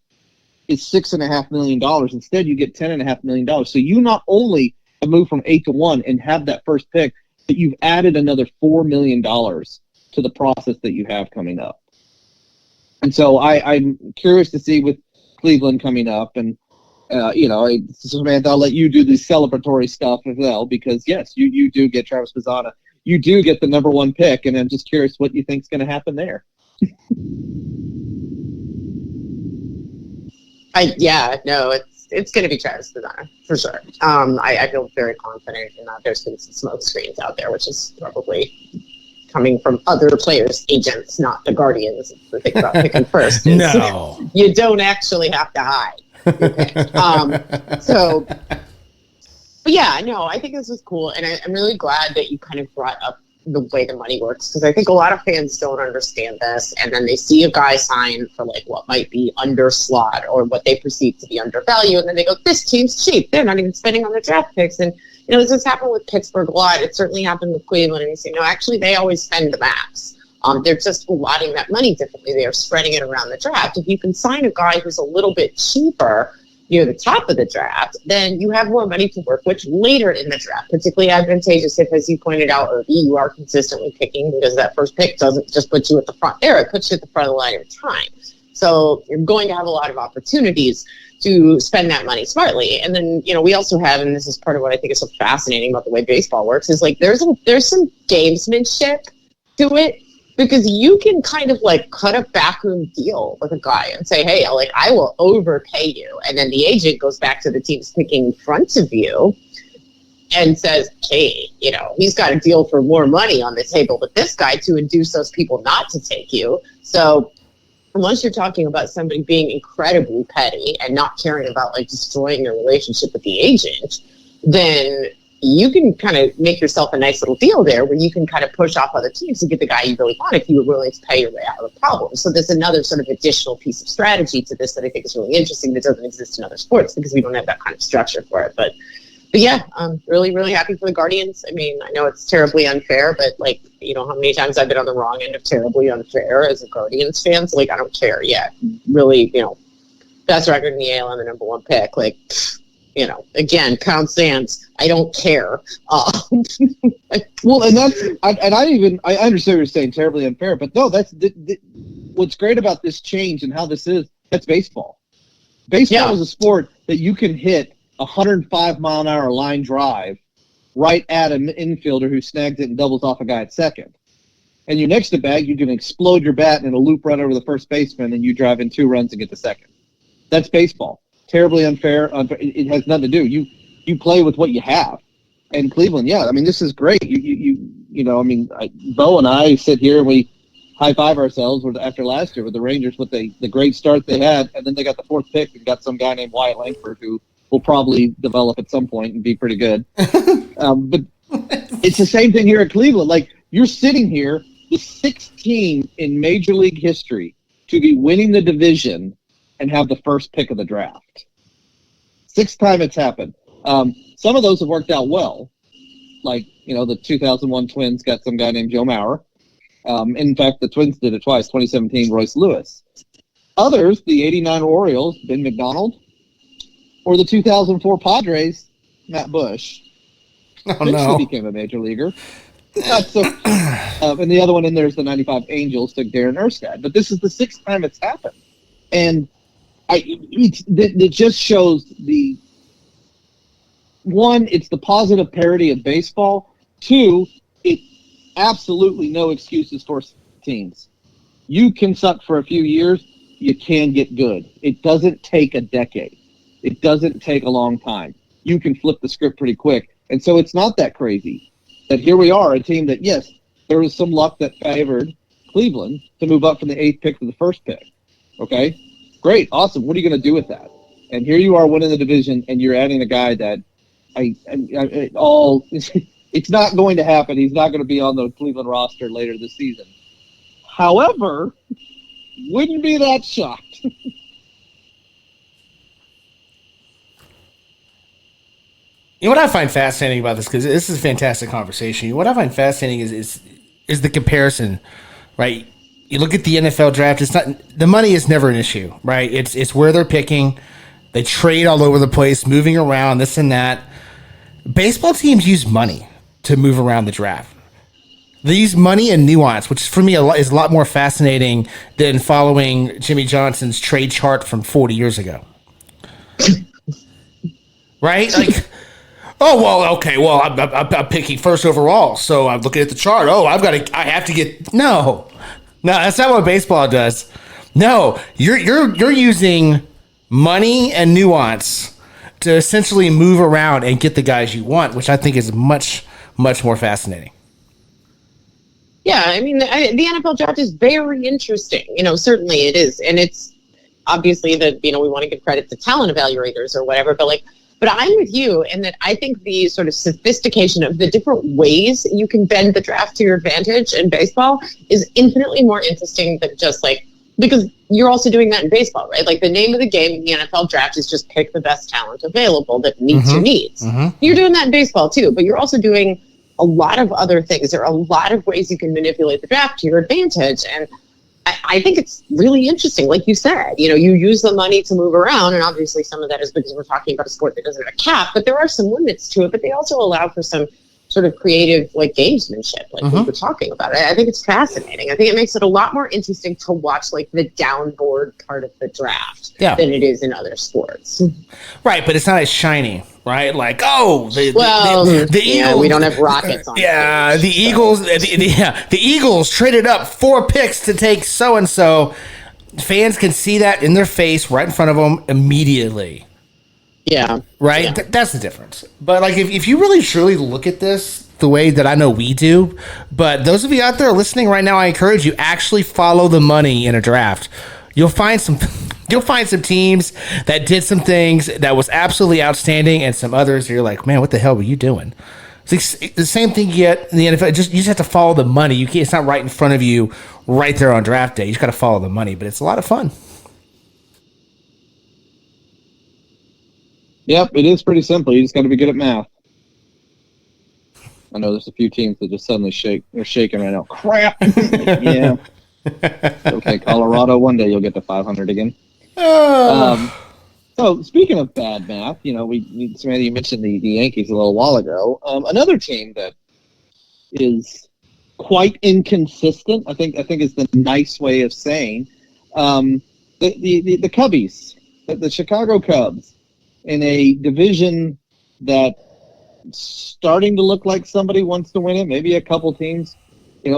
[SPEAKER 4] is $6.5 million. Instead, you get $10.5 million. So you not only have moved from 8 to 1 and have that first pick, but you've added another $4 million to the process that you have coming up. And so I'm curious to see with Cleveland coming up, and Samantha, I'll let you do the celebratory stuff as well, because yes, you do get Travis Pizzana, you do get the number 1 pick, and I'm just curious what you think is going to happen there.
[SPEAKER 3] It's going to be Travis Pizzana for sure. I feel very confident in that. There's been some smoke screens out there, which is probably coming from other players' agents, not the Guardians. The thing about picking first is
[SPEAKER 2] No,
[SPEAKER 3] you don't actually have to hide your pick. But yeah, no, I think this is cool, and I'm really glad that you kind of brought up the way the money works, because I think a lot of fans don't understand this, and then they see a guy sign for like what might be under slot or what they perceive to be undervalued, and then they go, this team's cheap, they're not even spending on their draft picks. And this has happened with Pittsburgh a lot. It certainly happened with Cleveland, and you say, no, actually they always spend the max. They're just allotting that money differently. They are spreading it around the draft. If you can sign a guy who's a little bit cheaper near the top of the draft, then you have more money to work with later in the draft, particularly advantageous if, as you pointed out, Irby, you are consistently picking, because that first pick doesn't just put you at the front there, it puts you at the front of the line every time. So you're going to have a lot of opportunities to spend that money smartly. And then, we also have, and this is part of what I think is so fascinating about the way baseball works, is like there's some gamesmanship to it. Because you can kind of like cut a backroom deal with a guy and say, hey, I will overpay you. And then the agent goes back to the teams picking in front of you and says, hey, he's got a deal for more money on the table with this guy to induce those people not to take you. So unless you're talking about somebody being incredibly petty and not caring about like destroying your relationship with the agent, then you can kind of make yourself a nice little deal there where you can kind of push off other teams to get the guy you really want if you were willing to pay your way out of the problem. So there's another sort of additional piece of strategy to this that I think is really interesting that doesn't exist in other sports because we don't have that kind of structure for it. But yeah, I'm really, really happy for the Guardians. I mean, I know it's terribly unfair, but how many times I've been on the wrong end of terribly unfair as a Guardians fan. So I don't care. Yeah, really, best record in the AL and the number 1 pick. Again, pound sands. I don't care.
[SPEAKER 4] Well, and I understand what you're saying, terribly unfair, but no, that's what's great about this change and how this is. That's baseball. Baseball is a sport that you can hit 105-mile-an-hour line drive right at an infielder who snags it and doubles off a guy at second. And your next at bat, you can explode your bat in a loop run over the first baseman, and you drive in 2 runs and get the second. That's baseball. Terribly unfair. It has nothing to do. You play with what you have. And Cleveland, this is great. Bo and I sit here and we high five ourselves after last year with the Rangers with the great start they had, and then they got the 4th pick and got some guy named Wyatt Langford who will probably develop at some point and be pretty good. But it's the same thing here at Cleveland. You're sitting here, the 6th team in Major League history to be winning the division and have the first pick of the draft. 6th time it's happened. Some of those have worked out well, like, the 2001 Twins got some guy named Joe Mauer. In fact, the Twins did it twice, 2017, Royce Lewis. Others, the 89 Orioles, Ben McDonald, or the 2004 Padres, Matt Bush.
[SPEAKER 2] Oh,
[SPEAKER 4] Eventually
[SPEAKER 2] no.
[SPEAKER 4] became a major leaguer. Not so, and the other one in there is the 95 Angels, took Darren Erskine. But this is the 6th time it's happened. And it just shows one, it's the positive parity of baseball. 2, it's absolutely no excuses for teams. You can suck for a few years. You can get good. It doesn't take a decade. It doesn't take a long time. You can flip the script pretty quick. And so it's not that crazy that here we are, a team that, yes, there was some luck that favored Cleveland to move up from the 8th pick to the 1st pick. Okay? Great. Awesome. What are you going to do with that? And here you are winning the division, and you're adding a guy that it's not going to happen. He's not going to be on the Cleveland roster later this season. However, wouldn't be that shocked.
[SPEAKER 2] You know what I find fascinating about this, because this is a fantastic conversation. What I find fascinating is the comparison, right? You look at the NFL draft. It's not, the money is never an issue, right? It's where they're picking. They trade all over the place, moving around, this and that. Baseball teams use money to move around the draft. They use money and nuance, which for me is a lot more fascinating than following Jimmy Johnson's trade chart from 40 years ago. Right? Like, oh, well, okay, well, I'm picking first overall, so I'm looking at the chart. Oh, I have to get, no, that's not what baseball does. No, you're using money and nuance to essentially move around and get the guys you want, which I think is much, much more fascinating.
[SPEAKER 3] Yeah, I mean, the NFL draft is very interesting. Certainly it is. And it's obviously that, we want to give credit to talent evaluators or whatever, but I'm with you in that I think the sort of sophistication of the different ways you can bend the draft to your advantage in baseball is infinitely more interesting than just because you're also doing that in baseball, right? Like the name of the game in the NFL draft is just pick the best talent available that meets your needs. Mm-hmm. You're doing that in baseball too, but you're also doing a lot of other things. There are a lot of ways you can manipulate the draft to your advantage. And I think it's really interesting. Like you said, you use the money to move around. And obviously some of that is because we're talking about a sport that doesn't have a cap, but there are some limits to it. But they also allow for some sort of creative, gamesmanship, we were talking about. I think it's fascinating. I think it makes it a lot more interesting to watch, the downboard part of the draft than it is in other sports.
[SPEAKER 2] Right, but it's not as shiny, right? The
[SPEAKER 3] Eagles. We don't have rockets on.
[SPEAKER 2] Yeah,
[SPEAKER 3] stage,
[SPEAKER 2] the Eagles. The Eagles traded up 4 picks to take so and so. Fans can see that in their face, right in front of them, immediately.
[SPEAKER 3] Yeah.
[SPEAKER 2] Right?
[SPEAKER 3] Yeah.
[SPEAKER 2] That's the difference. But if you really truly look at this the way that I know we do, but those of you out there listening right now, I encourage you, actually follow the money in a draft. You'll find some teams that did some things that was absolutely outstanding, and some others you're like, man, what the hell were you doing? It's the same thing you get in the NFL. You just have to follow the money. It's not right in front of you right there on draft day. You just got to follow the money, but it's a lot of fun.
[SPEAKER 4] Yep, it is pretty simple. You just got to be good at math. I know there's a few teams that just suddenly shake. They're shaking right now. Crap. Yeah. Okay, Colorado. One day you'll get to 500 again. So speaking of bad math, Samantha, you mentioned the Yankees a little while ago. Another team that is quite inconsistent, I think is the nice way of saying, the Cubbies, the Chicago Cubs. In a division that's starting to look like somebody wants to win it, maybe a couple teams.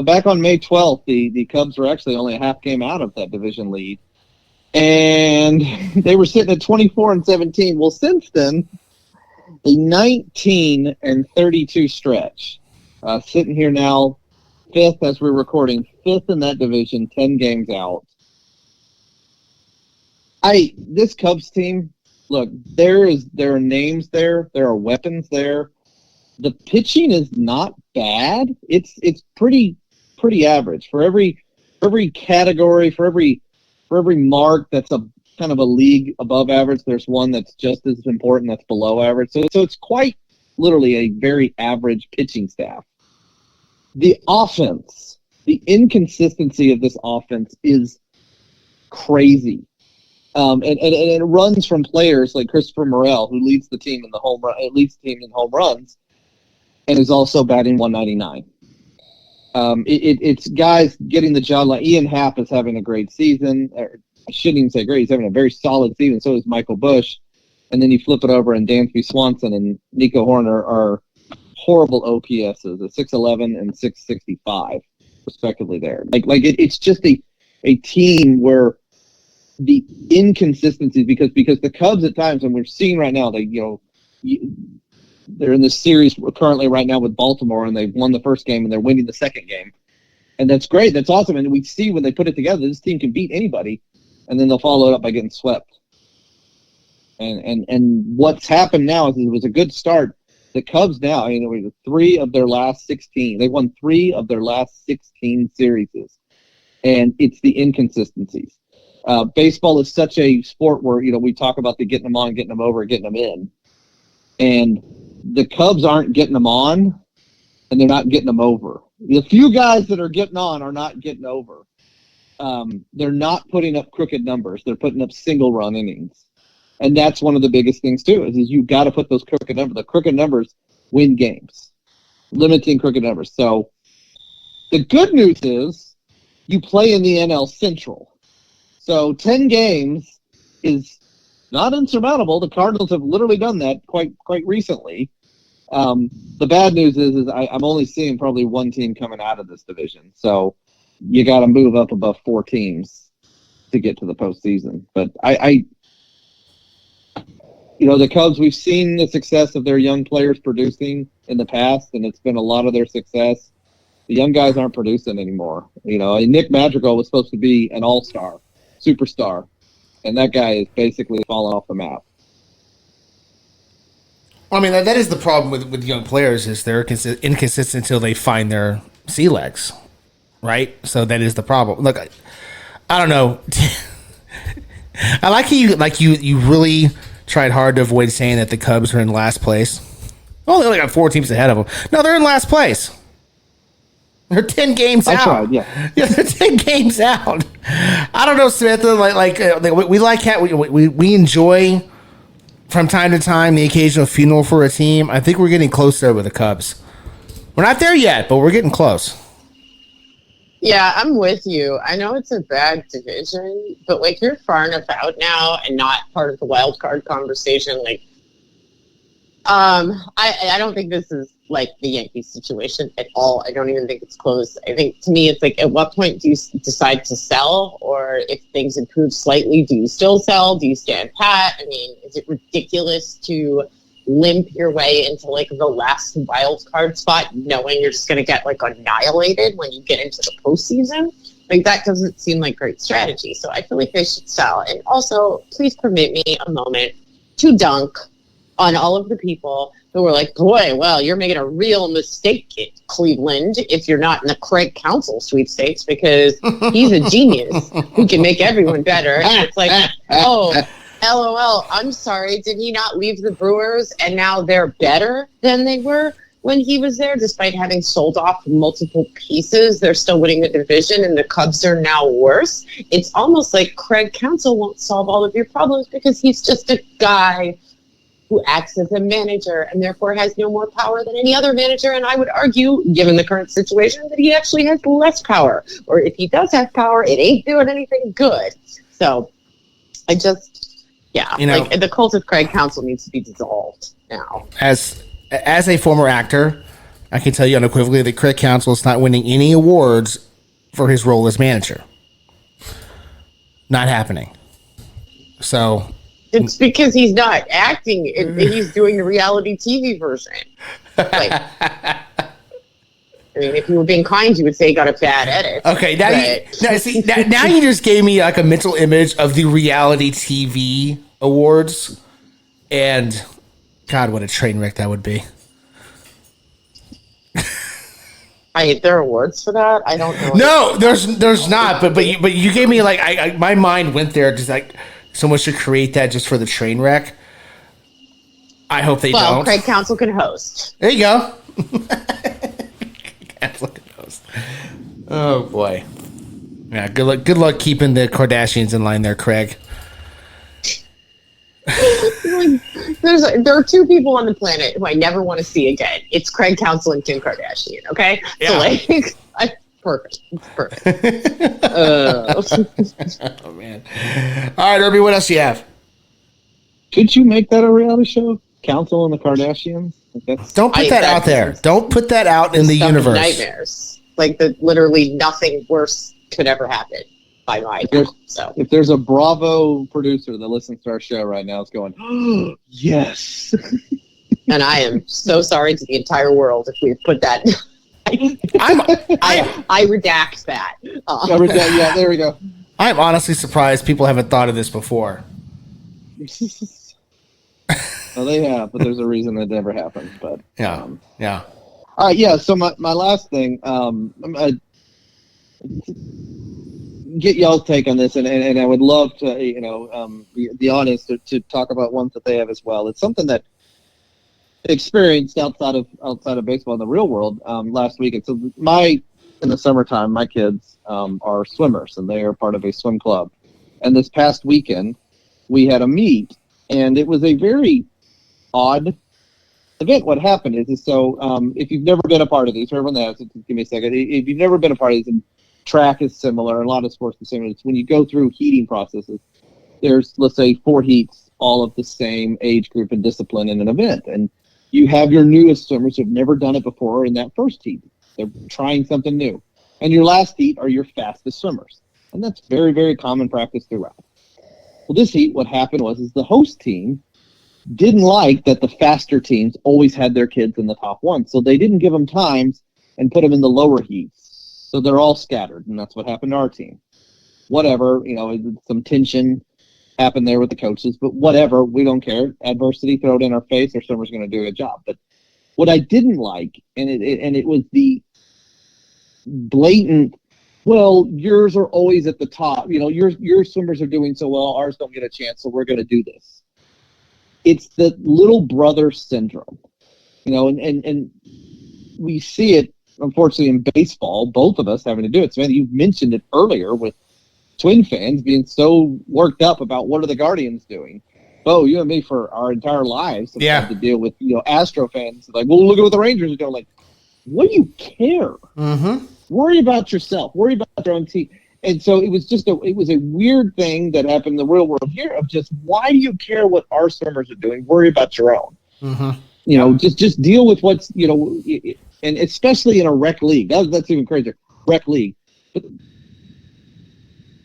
[SPEAKER 4] Back on May 12th, the Cubs were actually only a half game out of that division lead. And they were sitting at 24-17. Well, since then, a 19-32 stretch. Sitting here now, 5th as we're recording, 5th in that division, 10 games out. This Cubs team, look, there are names there. There are weapons there. The pitching is not bad. It's pretty average for every category, for every mark that's a kind of a league above average. There's one that's just as important, that's below average. So it's quite literally a very average pitching staff. The offense, the inconsistency of this offense is crazy. And it runs from players like Christopher Morel, who leads the team in home runs, and is also batting 199. It's guys getting the job. Like Ian Happ is having a great season. I shouldn't even say great. He's having a very solid season. So is Michael Bush. And then you flip it over, and Dansby Swanson and Nico Horner are horrible OPSs, a 611 and 665, respectively. There, it's just a team where the inconsistency, because the Cubs at times, and we're seeing right now, they're in this series currently right now with Baltimore, and they've won the first game and they're winning the second game, and that's great. That's awesome. And we see when they put it together, this team can beat anybody, and then they'll follow it up by getting swept. And what's happened now is it was a good start. The Cubs now, they've won 3 of their last 16 series, and it's the inconsistencies. Baseball is such a sport where, we talk about the getting them on, getting them over, getting them in. And the Cubs aren't getting them on, and they're not getting them over. The few guys that are getting on are not getting over. They're not putting up crooked numbers. They're putting up single-run innings. And that's one of the biggest things, too, is you've got to put those crooked numbers. The crooked numbers win games, limiting crooked numbers. So the good news is you play in the NL Central. So 10 games is not insurmountable. The Cardinals have literally done that quite recently. The bad news is I'm only seeing probably one team coming out of this division. So you got to move up above 4 teams to get to the postseason. But the Cubs, we've seen the success of their young players producing in the past, and it's been a lot of their success. The young guys aren't producing anymore. Nick Madrigal was supposed to be an all-star, superstar, and that guy is basically fallen off the map.
[SPEAKER 2] Well, that is the problem with young players, is they're inconsistent until they find their sea legs, right? So that is the problem. Look, I don't know. I like how you really tried hard to avoid saying that the Cubs are in last place. Well, they only got 4 teams ahead of them. No, they're in last place. They're 10 games out.
[SPEAKER 4] Tried, yeah.
[SPEAKER 2] Yeah, they're 10 games out. I don't know, Samantha. We enjoy from time to time the occasional funeral for a team. I think we're getting closer with the Cubs. We're not there yet, but we're getting close.
[SPEAKER 3] Yeah, I'm with you. I know it's a bad division, but you're far enough out now and not part of the wild card conversation. I don't think this is like the Yankees situation at all. I don't even think it's close. I think, to me, it's at what point do you decide to sell, or if things improve slightly, do you still sell? Do you stand pat? Is it ridiculous to limp your way into the last wild card spot, knowing you're just going to get annihilated when you get into the postseason? That doesn't seem like great strategy. So I feel like they should sell. And also, please permit me a moment to dunk on all of the people who were boy, well, you're making a real mistake at Cleveland if you're not in the Craig Counsell sweepstakes, because he's a genius who can make everyone better. And it's oh, LOL, I'm sorry, did he not leave the Brewers and now they're better than they were when he was there, despite having sold off multiple pieces? They're still winning the division, and the Cubs are now worse. It's almost like Craig Counsell won't solve all of your problems because he's just a guy who acts as a manager and therefore has no more power than any other manager. And I would argue, given the current situation, that he actually has less power. Or if he does have power, it ain't doing anything good. So I just, the cult of Craig Counsell needs to be dissolved now.
[SPEAKER 2] As a former actor, I can tell you unequivocally that Craig Counsell is not winning any awards for his role as manager. Not happening. So
[SPEAKER 3] it's because he's not acting. He's doing the reality TV version. If you were being kind, you would say he got a bad edit.
[SPEAKER 2] Okay, now you just gave me a mental image of the reality TV awards, and God, what a train wreck that would be.
[SPEAKER 3] There are awards for that? I don't know.
[SPEAKER 2] No, there's not. But you gave me my mind went there, just someone should create that just for the train wreck. I hope they
[SPEAKER 3] Well,
[SPEAKER 2] don't.
[SPEAKER 3] Craig Counsell can host.
[SPEAKER 2] There you go. Look at those. Oh boy. Yeah, good luck keeping the Kardashians in line there, Craig.
[SPEAKER 3] There are two people on the planet who I never want to see again. It's Craig Counsell and Kim Kardashian. Okay,
[SPEAKER 2] Yeah.
[SPEAKER 3] Perfect. It's perfect.
[SPEAKER 2] Oh man. All right, Irby, what else do you have?
[SPEAKER 4] Could you make that a reality show? Council and the Kardashians? Like that's,
[SPEAKER 2] Don't put that out there. Don't put that out in the
[SPEAKER 3] Stuff of
[SPEAKER 2] universe.
[SPEAKER 3] Nightmares. Like literally nothing worse could ever happen by my account. So
[SPEAKER 4] if there's a Bravo producer that listens to our show right now, it's going, oh, yes.
[SPEAKER 3] and I am so sorry to the entire world if we put that. I redact that.
[SPEAKER 4] Yeah, there we go.
[SPEAKER 2] I'm honestly surprised people haven't thought of this before.
[SPEAKER 4] Well, they have, but there's a reason it never happened. But
[SPEAKER 2] Yeah.
[SPEAKER 4] All right, yeah. So my last thing, get y'all's take on this, and I would love to, be honest to talk about ones that they have as well. It's something that experienced outside of baseball in the real world last week. And so in the summertime, my kids are swimmers, and they are part of a swim club. And this past weekend, we had a meet, and it was a very odd event. What happened is so if you've never been a part of these, for everyone that has, give me a second. If you've never been a part of these, and track is similar, and a lot of sports are similar. It's when you go through heating processes, there's, let's say, 4 heats, all of the same age group and discipline in an event. And you have your newest swimmers who have never done it before in that first heat. They're trying something new. And your last heat are your fastest swimmers. And that's very, very common practice throughout. Well, this heat, what happened was the host team didn't like that the faster teams always had their kids in the top one. So they didn't give them times and put them in the lower heats. So they're all scattered, and that's what happened to our team. Whatever, some tension happened there with the coaches, but whatever, we don't care. Adversity, throw it in our face, our swimmer's going to do a job. But what I didn't like, and it was the blatant, well, yours are always at the top. Your swimmers are doing so well, ours don't get a chance, so we're going to do this. It's the little brother syndrome, and we see it, unfortunately, in baseball, both of us having to do it. So you mentioned it earlier with Twin fans being so worked up about what are the Guardians doing. Oh, you and me for our entire lives have to deal with, Astro fans. Like, well, look at what the Rangers are doing. Like, what do you care?
[SPEAKER 2] Mm-hmm.
[SPEAKER 4] Worry about yourself. Worry about your own team. And so it was a weird thing that happened in the real world here of just, why do you care what our swimmers are doing? Worry about your own.
[SPEAKER 2] Mm-hmm.
[SPEAKER 4] Just deal with what's, and especially in a rec league. That's even crazier. Rec league. But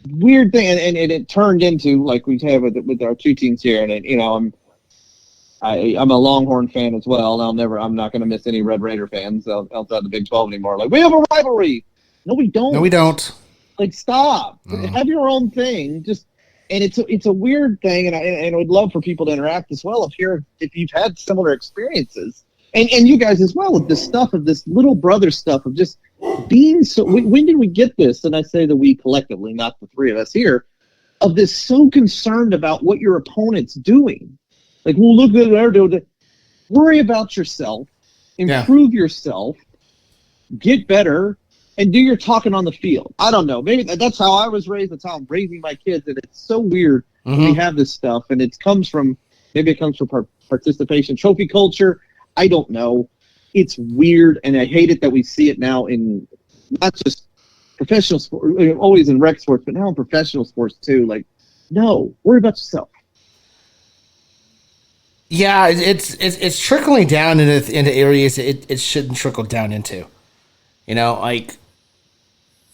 [SPEAKER 4] weird thing, and it turned into, like we have with our two teams here, and I'm a Longhorn fan as well. And I'm not going to miss any Red Raider fans outside the Big 12 anymore. Like, we have a rivalry. No, we don't. Like, stop. Have your own thing. And it's a weird thing, and I would love for people to interact as well if you've had similar experiences, and you guys as well, with this stuff of this little brother stuff of just being so. When did we get this? And I say that we collectively, not the three of us here, of this so concerned about what your opponent's doing. Like, well, look at they're doing. Worry about yourself, improve yourself, get better. And do your talking on the field. I don't know. Maybe that's how I was raised. That's how I'm raising my kids. And it's so weird when we have this stuff. And it comes from participation, trophy culture. I don't know. It's weird. And I hate it that we see it now in not just professional sports, always in rec sports, but now in professional sports too. Like, no, worry about yourself.
[SPEAKER 2] Yeah, it's trickling down into areas it shouldn't trickle down into. Like,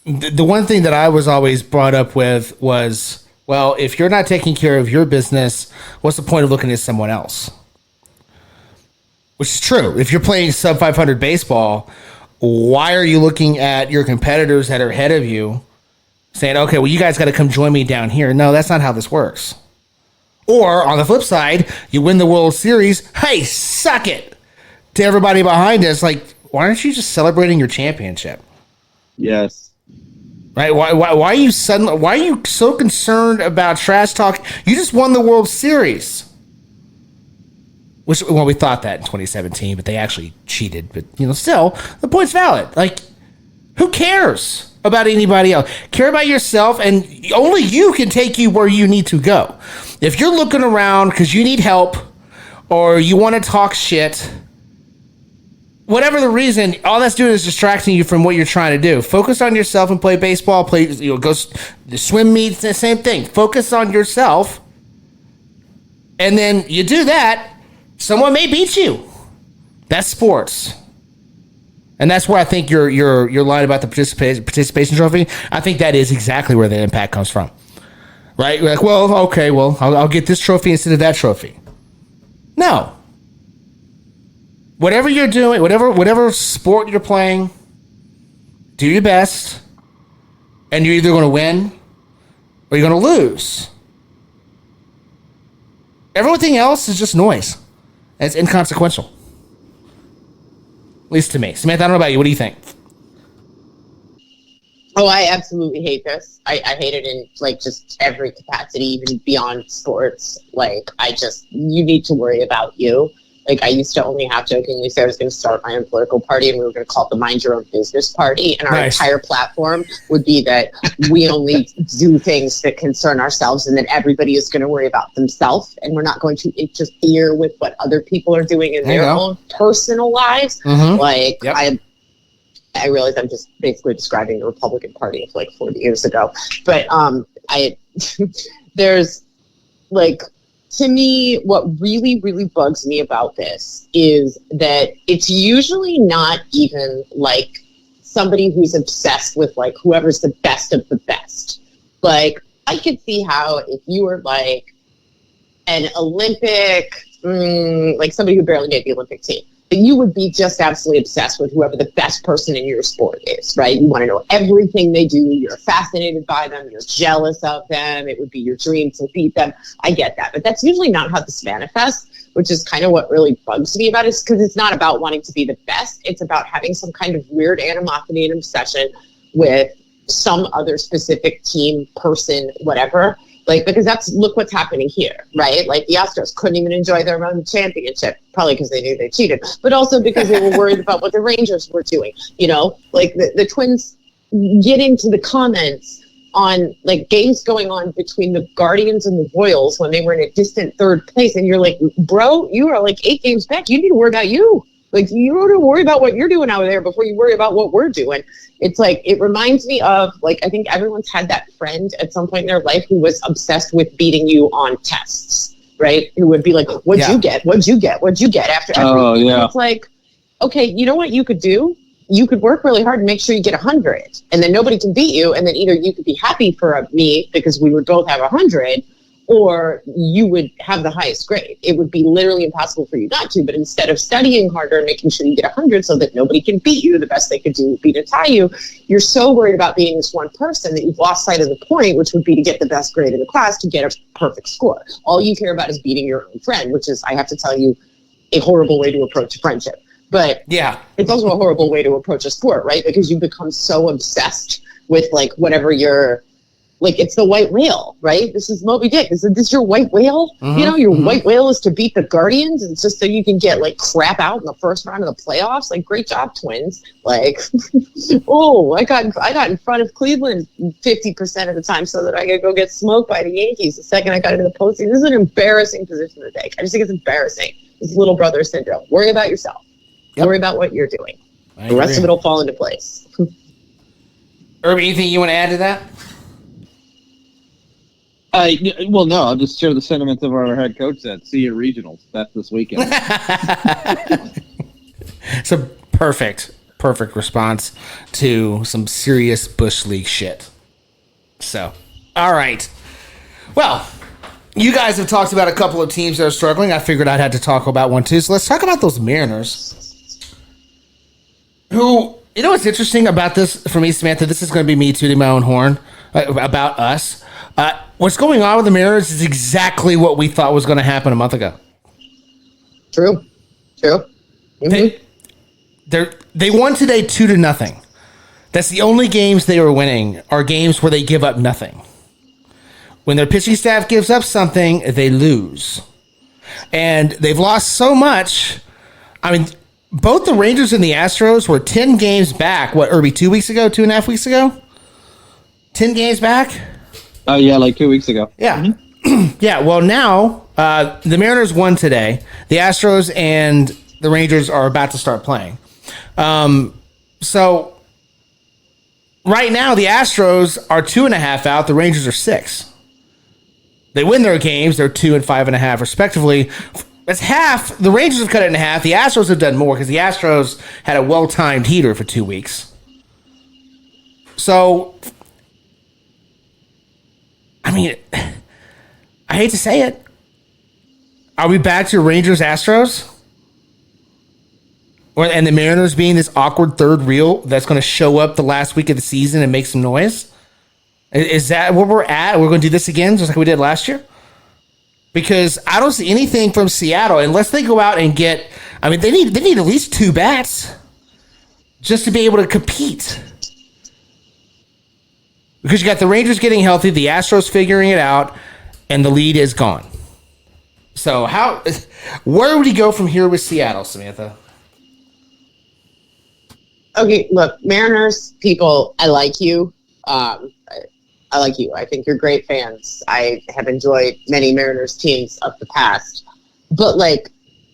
[SPEAKER 2] the one thing that I was always brought up with was, well, if you're not taking care of your business, what's the point of looking at someone else? Which is true. If you're playing sub 500 baseball, why are you looking at your competitors that are ahead of you saying, okay, well, you guys got to come join me down here? No, that's not how this works. Or on the flip side, you win the World Series. Hey, suck it to everybody behind us. Like, why aren't you just celebrating your championship?
[SPEAKER 4] Yes.
[SPEAKER 2] Right? Why are you so concerned about trash talk? You just won the World Series. Which, well, we thought that in 2017, but they actually cheated. But, still, the point's valid. Like, who cares about anybody else? Care about yourself, and only you can take you where you need to go. If you're looking around because you need help or you want to talk shit, whatever the reason, all that's doing is distracting you from what you're trying to do. Focus on yourself and play baseball. Go swim meets, the same thing. Focus on yourself, and then you do that. Someone may beat you. That's sports. And that's where I think your line about the participation trophy, I think that is exactly where the impact comes from. Right? You're like, well, okay, I'll get this trophy instead of that trophy. No. Whatever you're doing, whatever sport you're playing, do your best, and you're either going to win or you're going to lose. Everything else is just noise. It's inconsequential. At least to me. Samantha, I don't know about you. What do you think?
[SPEAKER 3] Oh, I absolutely hate this. I hate it in just every capacity, even beyond sports. You need to worry about you. I used to only have jokingly say I was going to start my own political party and we were going to call it the Mind Your Own Business Party. And our entire platform would be that we only do things that concern ourselves and that everybody is going to worry about themselves. And we're not going to interfere with what other people are doing in their own personal lives. Mm-hmm. I realize I'm just basically describing the Republican Party of 40 years ago. But there's to me, what really, really bugs me about this is that it's usually not even somebody who's obsessed with whoever's the best of the best. I could see how if you were an Olympic, somebody who barely made the Olympic team, you would be just absolutely obsessed with whoever the best person in your sport is, right? You want to know everything they do. You're fascinated by them. You're jealous of them. It would be your dream to beat them. I get that. But that's usually not how this manifests, which is kind of what really bugs me about it, because it's not about wanting to be the best. It's about having some kind of weird animosity and obsession with some other specific team, person, whatever. Because look what's happening here, right? The Astros couldn't even enjoy their own championship, probably because they knew they cheated, but also because they were worried about what the Rangers were doing. The Twins get into the comments on games going on between the Guardians and the Royals when they were in a distant third place. And you're like, bro, you are 8 games back. You need to worry about you. You need to worry about what you're doing out there before you worry about what we're doing. It's it reminds me of, I think everyone's had that friend at some point in their life who was obsessed with beating you on tests, right? Who would be like, what'd you get? What'd you get? What'd you get after everything? Oh, yeah. It's okay, you know what you could do? You could work really hard and make sure you get 100, and then nobody can beat you, and then either you could be happy for me because we would both have 100, or you would have the highest grade. It would be literally impossible for you not to, but instead of studying harder and making sure you get 100 so that nobody can beat you, the best they could do would be to tie you. You're so worried about being this one person that you've lost sight of the point, which would be to get the best grade in the class to get a perfect score. All you care about is beating your own friend, which is, I have to tell you, a horrible way to approach a friendship. But yeah, it's also a horrible way to approach a sport, right? Because you become so obsessed with whatever you're, it's the white whale, right? This is Moby Dick. Is this your white whale? Mm-hmm. Your white whale is to beat the Guardians. It's just so you can get crap out in the first round of the playoffs. Great job, Twins. Oh, I got in front of Cleveland 50% of the time so that I could go get smoked by the Yankees the second I got into the postseason. This is an embarrassing position to take. I just think it's embarrassing. It's little brother syndrome. Worry about yourself. Yep. Worry about what you're doing. The rest of it will fall into place.
[SPEAKER 2] Irby, anything you want to add to that?
[SPEAKER 4] Well, no, I'll just share the sentiments of our head coach that see you at regionals. That's this weekend.
[SPEAKER 2] It's a perfect response to some serious Bush League shit. So, all right. Well, you guys have talked about a couple of teams that are struggling. I figured I'd have to talk about one too. So let's talk about those Mariners. Who, what's interesting about this for me, Samantha? This is going to be me tooting my own horn about us. What's going on with the Mariners is exactly what we thought was going to happen a month ago.
[SPEAKER 3] True. Mm-hmm.
[SPEAKER 2] They won today 2-0. That's the only games they were winning are games where they give up nothing. When their pitching staff gives up something, they lose. And they've lost so much. I mean, both the Rangers and the Astros were 10 games back. What, Irby, 2 weeks ago, 2.5 weeks ago? 10 games back?
[SPEAKER 4] Yeah, like 2 weeks ago.
[SPEAKER 2] Yeah. Mm-hmm. Yeah, well, now the Mariners won today. The Astros and the Rangers are about to start playing. So right now, the Astros are 2.5 out. The Rangers are 6. They win their games. They're 2 and 5.5, respectively. That's half. The Rangers have cut it in half. The Astros have done more because the Astros had a well-timed heater for 2 weeks. So, I mean, I hate to say it. Are we back to Rangers-Astros? And the Mariners being this awkward third reel that's going to show up the last week of the season and make some noise? Is that where we're at? We're going to do this again just like we did last year? Because I don't see anything from Seattle unless they go out and get. I mean, they need at least 2 bats just to be able to compete. Because you got the Rangers getting healthy, the Astros figuring it out, and the lead is gone. So where would he go from here with Seattle, Samantha?
[SPEAKER 3] Okay, look, Mariners people, I like you. I like you. I think you're great fans. I have enjoyed many Mariners teams of the past. But, like,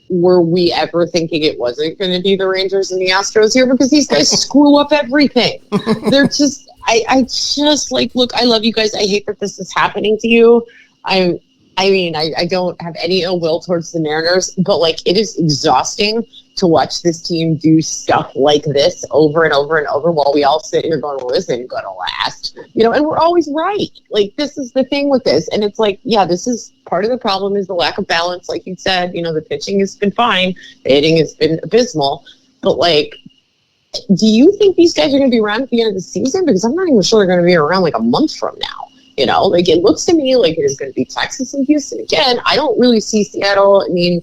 [SPEAKER 3] were we ever thinking it wasn't going to be the Rangers and the Astros here? Because these guys screw up everything. They're just, I just, like, look, I love you guys. I hate that this is happening to you. I don't have any ill will towards the Mariners, but, like, it is exhausting to watch this team do stuff like this over and over and over while we all sit here going, well, this ain't going to last. You know, and we're always right. Like, this is the thing with this. And it's like, yeah, this is part of the problem is the lack of balance. Like you said, you know, the pitching has been fine. The hitting has been abysmal. But, like, do you think these guys are going to be around at the end of the season? Because I'm not even sure they're going to be around, like, a month from now. You know, like, it looks to me like it is going to be Texas and Houston again. I don't really see Seattle. I mean,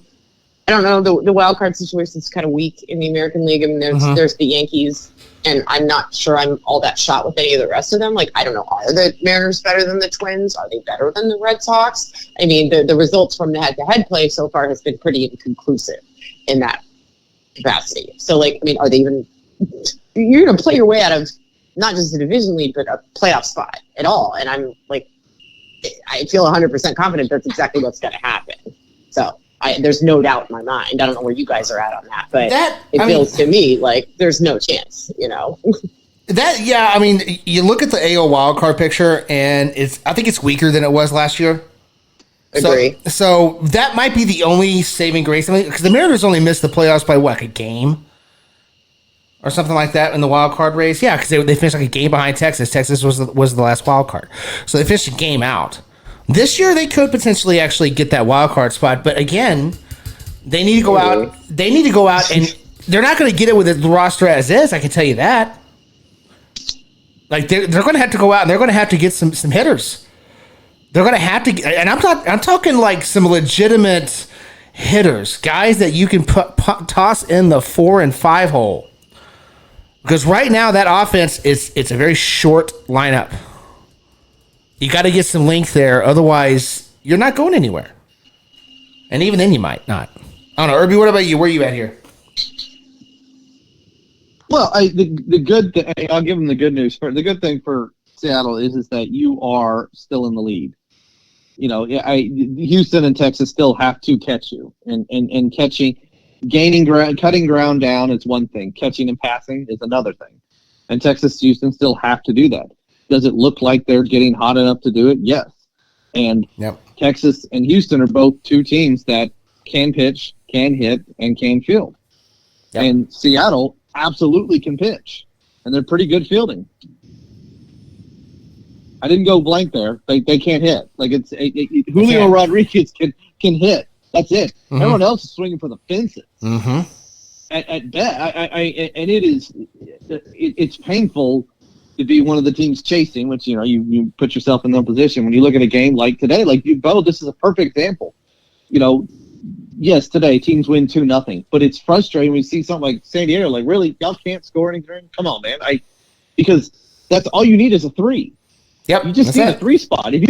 [SPEAKER 3] I don't know. The wild card situation is kind of weak in the American League. I mean, there's the Yankees, and I'm not sure I'm all that shot with any of the rest of them. Like, I don't know. Are the Mariners better than the Twins? Are they better than the Red Sox? I mean, the results from the head-to-head play so far has been pretty inconclusive in that capacity. So, like, I mean, are they even – you're going to play your way out of not just a division lead, but a playoff spot at all. And I'm, like, I feel 100% confident that's exactly what's going to happen. So – there's no doubt in my mind. I don't know where you guys are at on that, but it feels to me like there's no chance, you know.
[SPEAKER 2] I mean, you look at the AL wildcard picture, and I think it's weaker than it was last year.
[SPEAKER 3] Agree.
[SPEAKER 2] So that might be the only saving grace. I mean, because the Mariners only missed the playoffs by what, a game? Or something like that in the wild card race? Yeah, because they finished like a game behind Texas. Texas was the last wild card. So they finished a game out. This year, they could potentially actually get that wild card spot, but again, they need to go out. They need to go out, and they're not going to get it with the roster as is. I can tell you that. Like they're going to have to go out, and they're going to have to get some hitters. They're going to have to, and I'm talking like some legitimate hitters, guys that you can toss in the 4 and 5 hole. Because right now, that offense it's a very short lineup. You got to get some length there, otherwise you're not going anywhere. And even then, you might not. I don't know, Irby. What about you? Where are you at here?
[SPEAKER 4] Well, the good thing, I'll give them the good news. The good thing for Seattle is that you are still in the lead. You know, Houston and Texas still have to catch you, and catching, gaining ground, cutting ground down is one thing. Catching and passing is another thing. And Texas, Houston still have to do that. Does it look like they're getting hot enough to do it? Yes. And Texas and Houston are both 2 teams that can pitch, can hit, and can field. Yep. And Seattle absolutely can pitch, and they're pretty good fielding. I didn't go blank there. They can't hit. Like Julio Rodriguez can hit. That's it. Mm-hmm. Everyone else is swinging for the fences.
[SPEAKER 2] Mm-hmm.
[SPEAKER 4] At best, and it's painful to be one of the teams chasing, which, you know, you put yourself in that position when you look at a game like today, like this is a perfect example. You know, yes, today teams win 2-0, but it's frustrating when you see something like San Diego, like, really, y'all can't score anything? Come on, man. Because that's all you need is a 3.
[SPEAKER 2] Yep.
[SPEAKER 4] You just need a 3 spot. If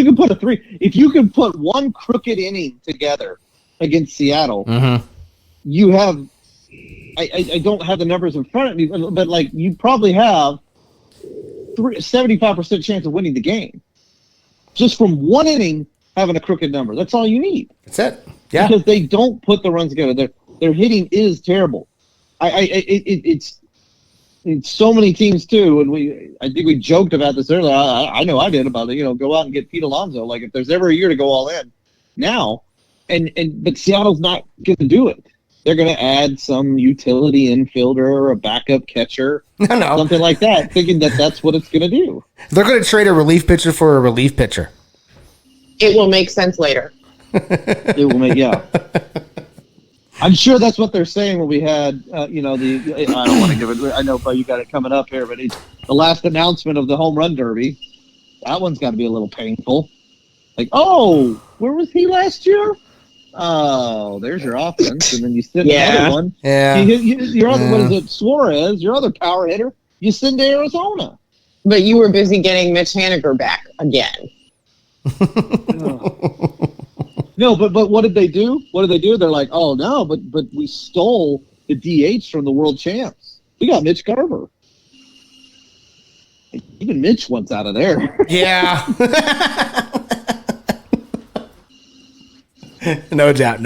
[SPEAKER 4] you can put 1 crooked inning together against Seattle, you have. I don't have the numbers in front of me, but like you probably have 75% chance of winning the game just from one inning having a crooked number. That's all you need.
[SPEAKER 2] That's it. Yeah,
[SPEAKER 4] because they don't put the runs together. Their hitting is terrible. It's so many teams too, and I think we joked about this earlier. I know I did about it. Go out and get Pete Alonso. Like if there's ever a year to go all in, now, but Seattle's not going to do it. They're going to add some utility infielder or a backup catcher, something like that, thinking that that's what it's going to do.
[SPEAKER 2] They're going to trade a relief pitcher for a relief pitcher.
[SPEAKER 3] It will make sense later.
[SPEAKER 4] It will make, yeah. I'm sure that's what they're saying when we had, I don't want to give it. I know you got it coming up here, but the last announcement of the home run derby. That one's got to be a little painful. Like, oh, where was he last year? Oh, there's your offense, and then you send another one.
[SPEAKER 2] Yeah.
[SPEAKER 4] Your other, what is it? Suarez, your other power hitter. You send to Arizona.
[SPEAKER 3] But you were busy getting Mitch Haniger back again.
[SPEAKER 4] No, but what did they do? They're like, oh no, but we stole the DH from the world champs. We got Mitch Garver. Even Mitch wants out of there.
[SPEAKER 2] Yeah. No doubt.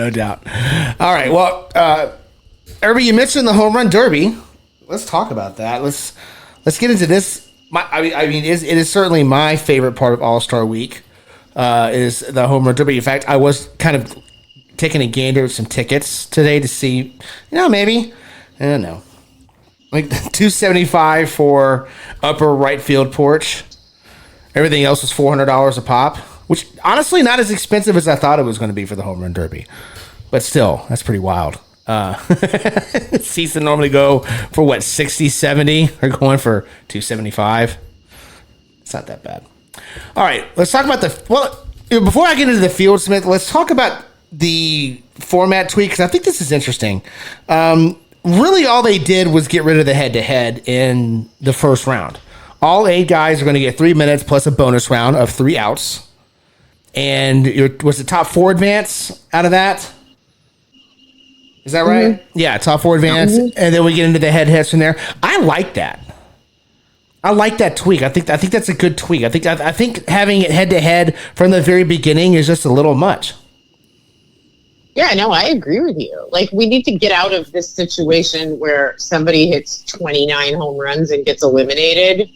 [SPEAKER 2] All right. Well, Irby, you mentioned the home run derby. Let's talk about that. Let's get into this. It is certainly my favorite part of All-Star Week. Is the home run derby. In fact, I was kind of taking a gander at some tickets today to see, maybe, I don't know, like $275 for upper right field porch. Everything else was $400 a pop, which honestly not as expensive as I thought it was going to be for the home run derby, but still, that's pretty wild. Seats that normally go for what, 60, 70 are going for $275. It's not that bad. All right, let's talk about before I get into the field, Smith, let's talk about the format tweak, because I think this is interesting. Really, all they did was get rid of the head-to-head in the first round. All 8 guys are going to get 3 minutes plus a bonus round of 3 outs. And was the top 4 advance out of that? Is that right? Mm-hmm. Yeah, top 4 advance. Mm-hmm. And then we get into the head-to-heads from there. I like that. I like that tweak. I think that's a good tweak. I think having it head to head from the very beginning is just a little much.
[SPEAKER 3] Yeah, no, I agree with you. Like, we need to get out of this situation where somebody hits 29 home runs and gets eliminated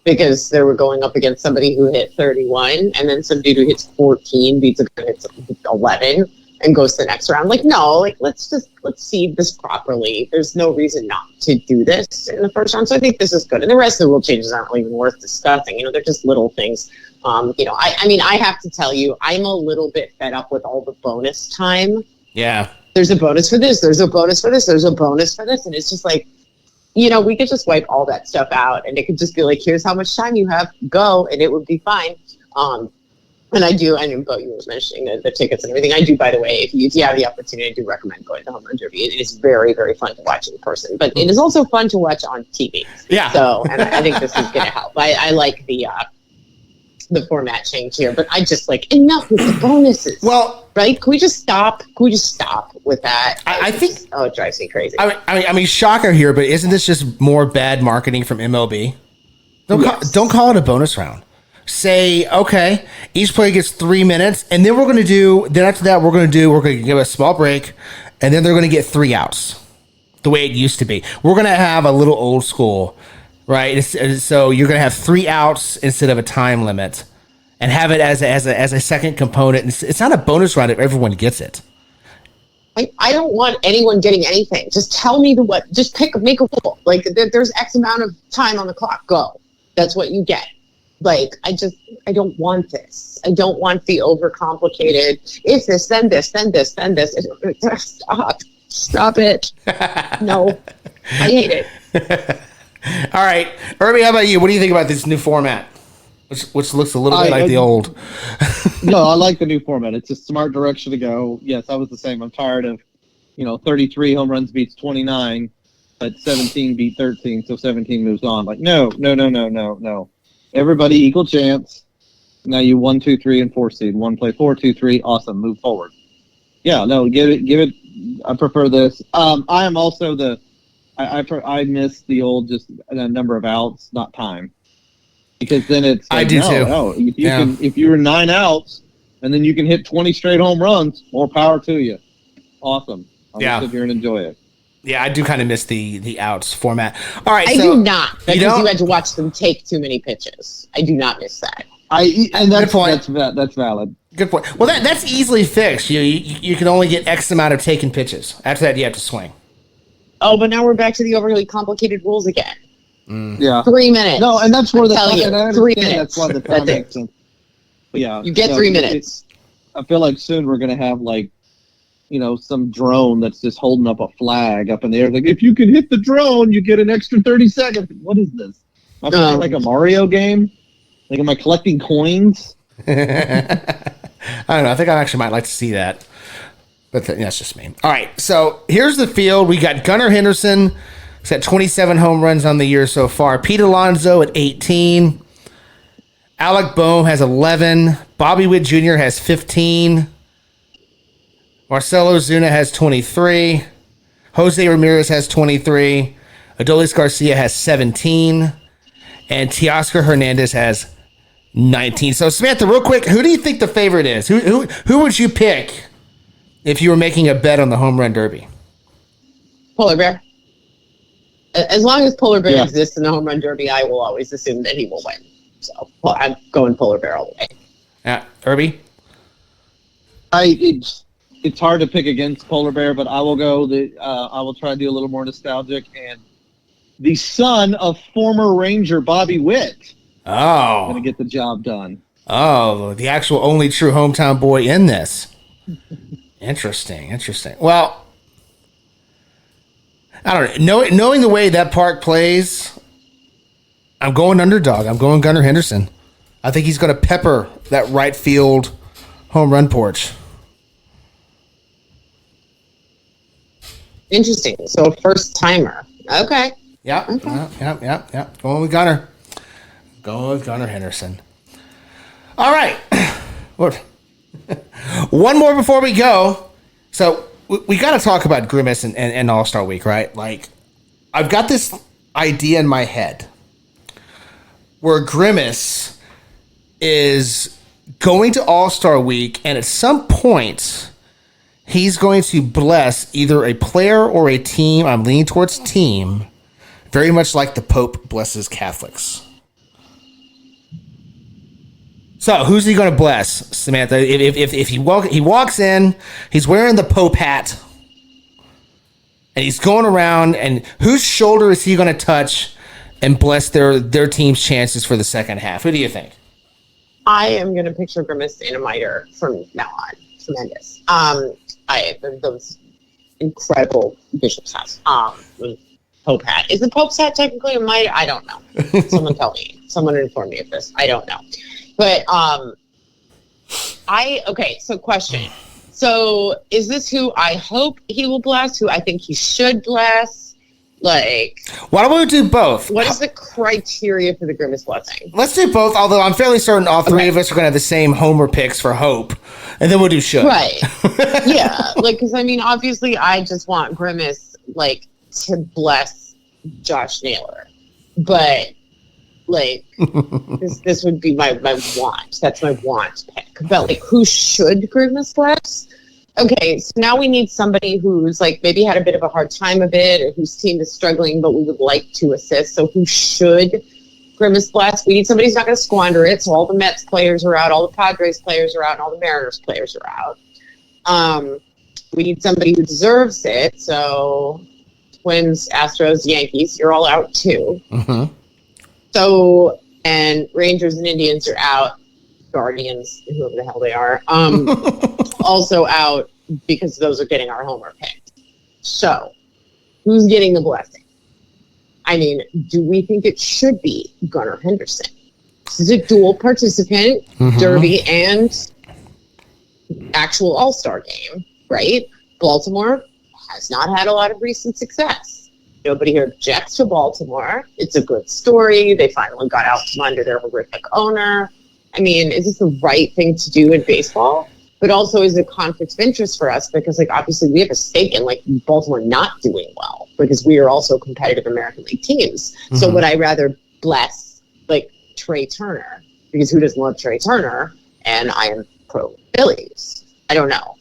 [SPEAKER 3] because they were going up against somebody who hit 31, and then some dude who hits 14 beats a guy who hits 11 and goes to the next round. Like, no, let's seed this properly. There's no reason not to do this in the first round. So I think this is good. And the rest of the rule changes aren't even worth discussing. They're just little things. I have to tell you, I'm a little bit fed up with all the bonus time. Yeah. There's a bonus for this. There's a bonus for this. There's a bonus for this. And it's just like, we could just wipe all that stuff out, and it could just be like, here's how much time you have, go, and it would be fine. And I know Bo, you were mentioning the tickets and everything. I do, by the way, if you have the opportunity, I do recommend going to the home run derby. It is very, very fun to watch in person, but it is also fun to watch on TV. Yeah. So, and I think this is going to help. I like the format change here, but I just enough with the bonuses. Well, right? Can we just stop? With that? I think. Oh, it drives me crazy.
[SPEAKER 2] I mean, shocker here, but isn't this just more bad marketing from MLB? Don't call it a bonus round. Say, okay, each player gets 3 minutes, and then we're going to give a small break, and then they're going to get 3 outs, the way it used to be. We're going to have a little old school, right? So you're going to have 3 outs instead of a time limit, and have it as a second component. It's not a bonus round if everyone gets it.
[SPEAKER 3] I don't want anyone getting anything. Just tell me just make a rule. There's X amount of time on the clock. Go. That's what you get. I don't want this. I don't want the overcomplicated, if this, then this, then this, then this. Stop it. No, I hate it.
[SPEAKER 2] All right. Irby, how about you? What do you think about this new format? Which looks a little bit like the old.
[SPEAKER 4] No, I like the new format. It's a smart direction to go. Yes, I was the same. I'm tired of, 33 home runs beats 29, but 17 beat 13, so 17 moves on. No. Everybody equal chance. Now you 1, 2, 3, and 4 seed. One play 4, 2, 3. Awesome. Move forward. Yeah, no, give it. I prefer this. I am also I miss the old just number of outs, not time, because then it's
[SPEAKER 2] I
[SPEAKER 4] like,
[SPEAKER 2] do too.
[SPEAKER 4] No, if you're 9 outs and then you can hit 20 straight home runs, more power to you. Awesome. I'll sit here and enjoy it.
[SPEAKER 2] Yeah, I do kind of miss the outs format. All right,
[SPEAKER 3] I
[SPEAKER 2] so
[SPEAKER 3] do not, because
[SPEAKER 2] you
[SPEAKER 3] had to watch them take too many pitches. I do not miss that.
[SPEAKER 4] That's valid.
[SPEAKER 2] Good point. Well, that's easily fixed. You can only get X amount of taken pitches. After that, you have to swing.
[SPEAKER 3] Oh, but now we're back to the overly complicated rules again.
[SPEAKER 4] Yeah,
[SPEAKER 3] 3 minutes.
[SPEAKER 4] No, and that's where
[SPEAKER 3] 3 minutes.
[SPEAKER 4] That's why the time makes sense. But yeah,
[SPEAKER 3] you get 3 minutes.
[SPEAKER 4] I feel like soon we're gonna have some drone that's just holding up a flag up in the air. Like, if you can hit the drone, you get an extra 30 seconds. What is this? Am I playing like a Mario game? Like, am I collecting coins?
[SPEAKER 2] I don't know. I think I actually might like to see that. But that's just me. All right, so here's the field. We got Gunnar Henderson. He's got 27 home runs on the year so far. Pete Alonso at 18. Alec Boehm has 11. Bobby Witt Jr. has 15. Marcelo Ozuna has 23. Jose Ramirez has 23. Adolis Garcia has 17. And Teoscar Hernandez has 19. So, Samantha, real quick, who do you think the favorite is? Who would you pick if you were making a bet on the home run derby?
[SPEAKER 3] Polar bear. As long as Polar Bear exists in the home run derby, I will always assume that he will win. So, I'm going Polar Bear all the way.
[SPEAKER 2] Yeah, Irby?
[SPEAKER 4] It's hard to pick against Polar Bear, but I will go. I will try to do a little more nostalgic, and the son of former Ranger Bobby Witt.
[SPEAKER 2] Oh,
[SPEAKER 4] going to get the job done.
[SPEAKER 2] Oh, the actual only true hometown boy in this. Interesting. Well, I don't know. Knowing the way that park plays, I'm going underdog. I'm going Gunnar Henderson. I think he's going to pepper that right field home run porch.
[SPEAKER 3] Interesting. So a first timer. Okay.
[SPEAKER 2] Yep. Going with Gunnar. Going with Gunnar Henderson. All right. One more before we go. So we got to talk about Grimace and All-Star Week, right? Like, I've got this idea in my head where Grimace is going to All-Star Week, and at some point, he's going to bless either a player or a team. I'm leaning towards team, very much like the Pope blesses Catholics. So who's he going to bless, Samantha? If he walks in, he's wearing the Pope hat, and he's going around, and whose shoulder is he going to touch and bless their team's chances for the second half? Who do you think?
[SPEAKER 3] I am going to picture Grimace in a mitre from now on. Tremendous. Those incredible Bishop's hats. Pope hat. Is the Pope's hat technically a mitre? I don't know. Someone tell me. Someone inform me of this. I don't know. But so question. So is this who I hope he will bless, who I think he should bless? Like,
[SPEAKER 2] why don't we do both?
[SPEAKER 3] What is the criteria for the Grimace blessing?
[SPEAKER 2] Let's do both, although I'm fairly certain all three of us are going to have the same homer picks for hope. And then we'll do should.
[SPEAKER 3] Right. Yeah. Like, because, I mean, obviously I just want Grimace, like, to bless Josh Naylor. But, like, this would be my want. That's my want pick. But, like, who should Grimace bless? Okay, so now we need somebody who's, like, maybe had a bit of a hard time of it, or whose team is struggling, but we would like to assist. So who should Grimace bless? We need somebody who's not going to squander it. So all the Mets players are out, all the Padres players are out, and all the Mariners players are out. We need somebody who deserves it. So Twins, Astros, Yankees, you're all out too.
[SPEAKER 2] Mm-hmm.
[SPEAKER 3] So, and Rangers and Indians are out. Guardians, whoever the hell they are, also out because those are getting our homer pick. So, who's getting the blessing? I mean, do we think it should be Gunnar Henderson? This is a dual participant, derby and actual all-star game, right? Baltimore has not had a lot of recent success. Nobody here objects to Baltimore. It's a good story. They finally got out from under their horrific owner. I mean, is this the right thing to do in baseball? but also is a conflict of interest for us because, like, obviously we have a stake in, like, Baltimore not doing well because we are also competitive American League teams. Mm-hmm. So would I rather bless, like, Trey Turner? Because who doesn't love Trey Turner? And I am pro Phillies. I don't know.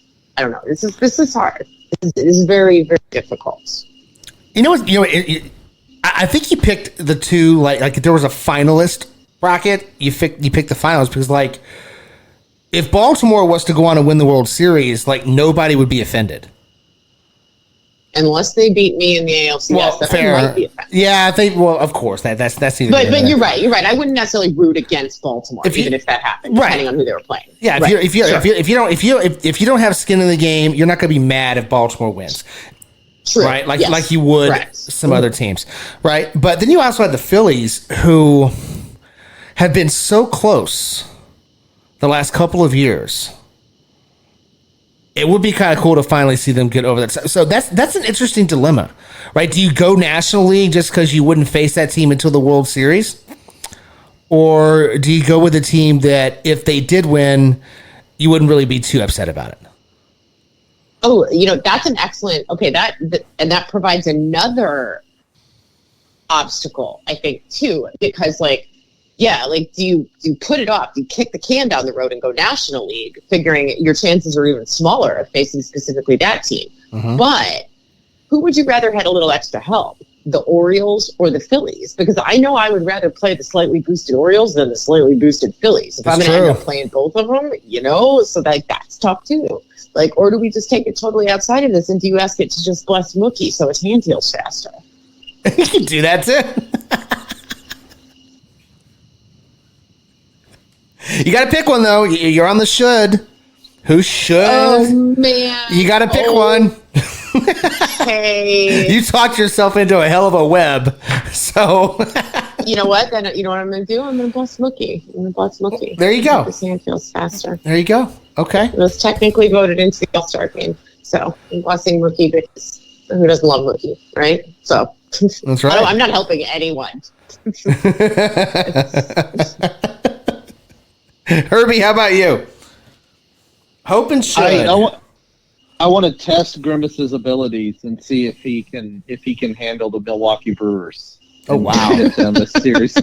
[SPEAKER 3] This is hard. This is very, very difficult.
[SPEAKER 2] You know what? I think you picked the two, like if there was a finalist bracket, you picked the finalists because, like, if Baltimore was to go on and win the World Series, like, nobody would be offended.
[SPEAKER 3] Unless they beat me in the ALCS,
[SPEAKER 2] well, fair.
[SPEAKER 3] Might be offended.
[SPEAKER 2] Yeah, well, of course, that's either.
[SPEAKER 3] But you're right. I wouldn't necessarily root against Baltimore, even if that happened, depending on who they were playing.
[SPEAKER 2] Yeah, if you don't have skin in the game, you're not going to be mad if Baltimore wins.
[SPEAKER 3] True.
[SPEAKER 2] Right, like you would some other teams, right? But then you also had the Phillies, who have been so close the last couple of years. It would be kind of cool to finally see them get over that. So that's an interesting dilemma, right? Do you go National League just because you wouldn't face that team until the World Series? Or do you go with a team that if they did win, you wouldn't really be too upset about it?
[SPEAKER 3] Oh, that's an excellent, and that provides another obstacle, I think, too, because, like, do you put it off? Do you kick the can down the road and go National League, figuring your chances are even smaller of facing specifically that team? Mm-hmm. But who would you rather had a little extra help, the Orioles or the Phillies? Because I know I would rather play the slightly boosted Orioles than the slightly boosted Phillies. If I'm going to end up playing both of them, so that's tough too. Like, or do we just take it totally outside of this and do you ask it to just bless Mookie so his hand heals faster?
[SPEAKER 2] You can do that too. You got to pick one, though. You're on the should. Who should?
[SPEAKER 3] Oh, man.
[SPEAKER 2] You got to pick one.
[SPEAKER 3] Hey.
[SPEAKER 2] You talked yourself into a hell of a web. So.
[SPEAKER 3] You know what? Then, you know what I'm going to do? I'm going to bless Mookie.
[SPEAKER 2] There you go.
[SPEAKER 3] His hand feels faster.
[SPEAKER 2] There you go. Okay.
[SPEAKER 3] It was technically voted into the All-Star game. So I'm blessing Mookie because who doesn't love Mookie, right? So.
[SPEAKER 2] That's right.
[SPEAKER 3] I'm not helping anyone.
[SPEAKER 2] Herbie, how about you? Hope and should.
[SPEAKER 4] I want to test Grimace's abilities and see if he can handle the Milwaukee Brewers.
[SPEAKER 2] Oh wow!
[SPEAKER 4] Get them a series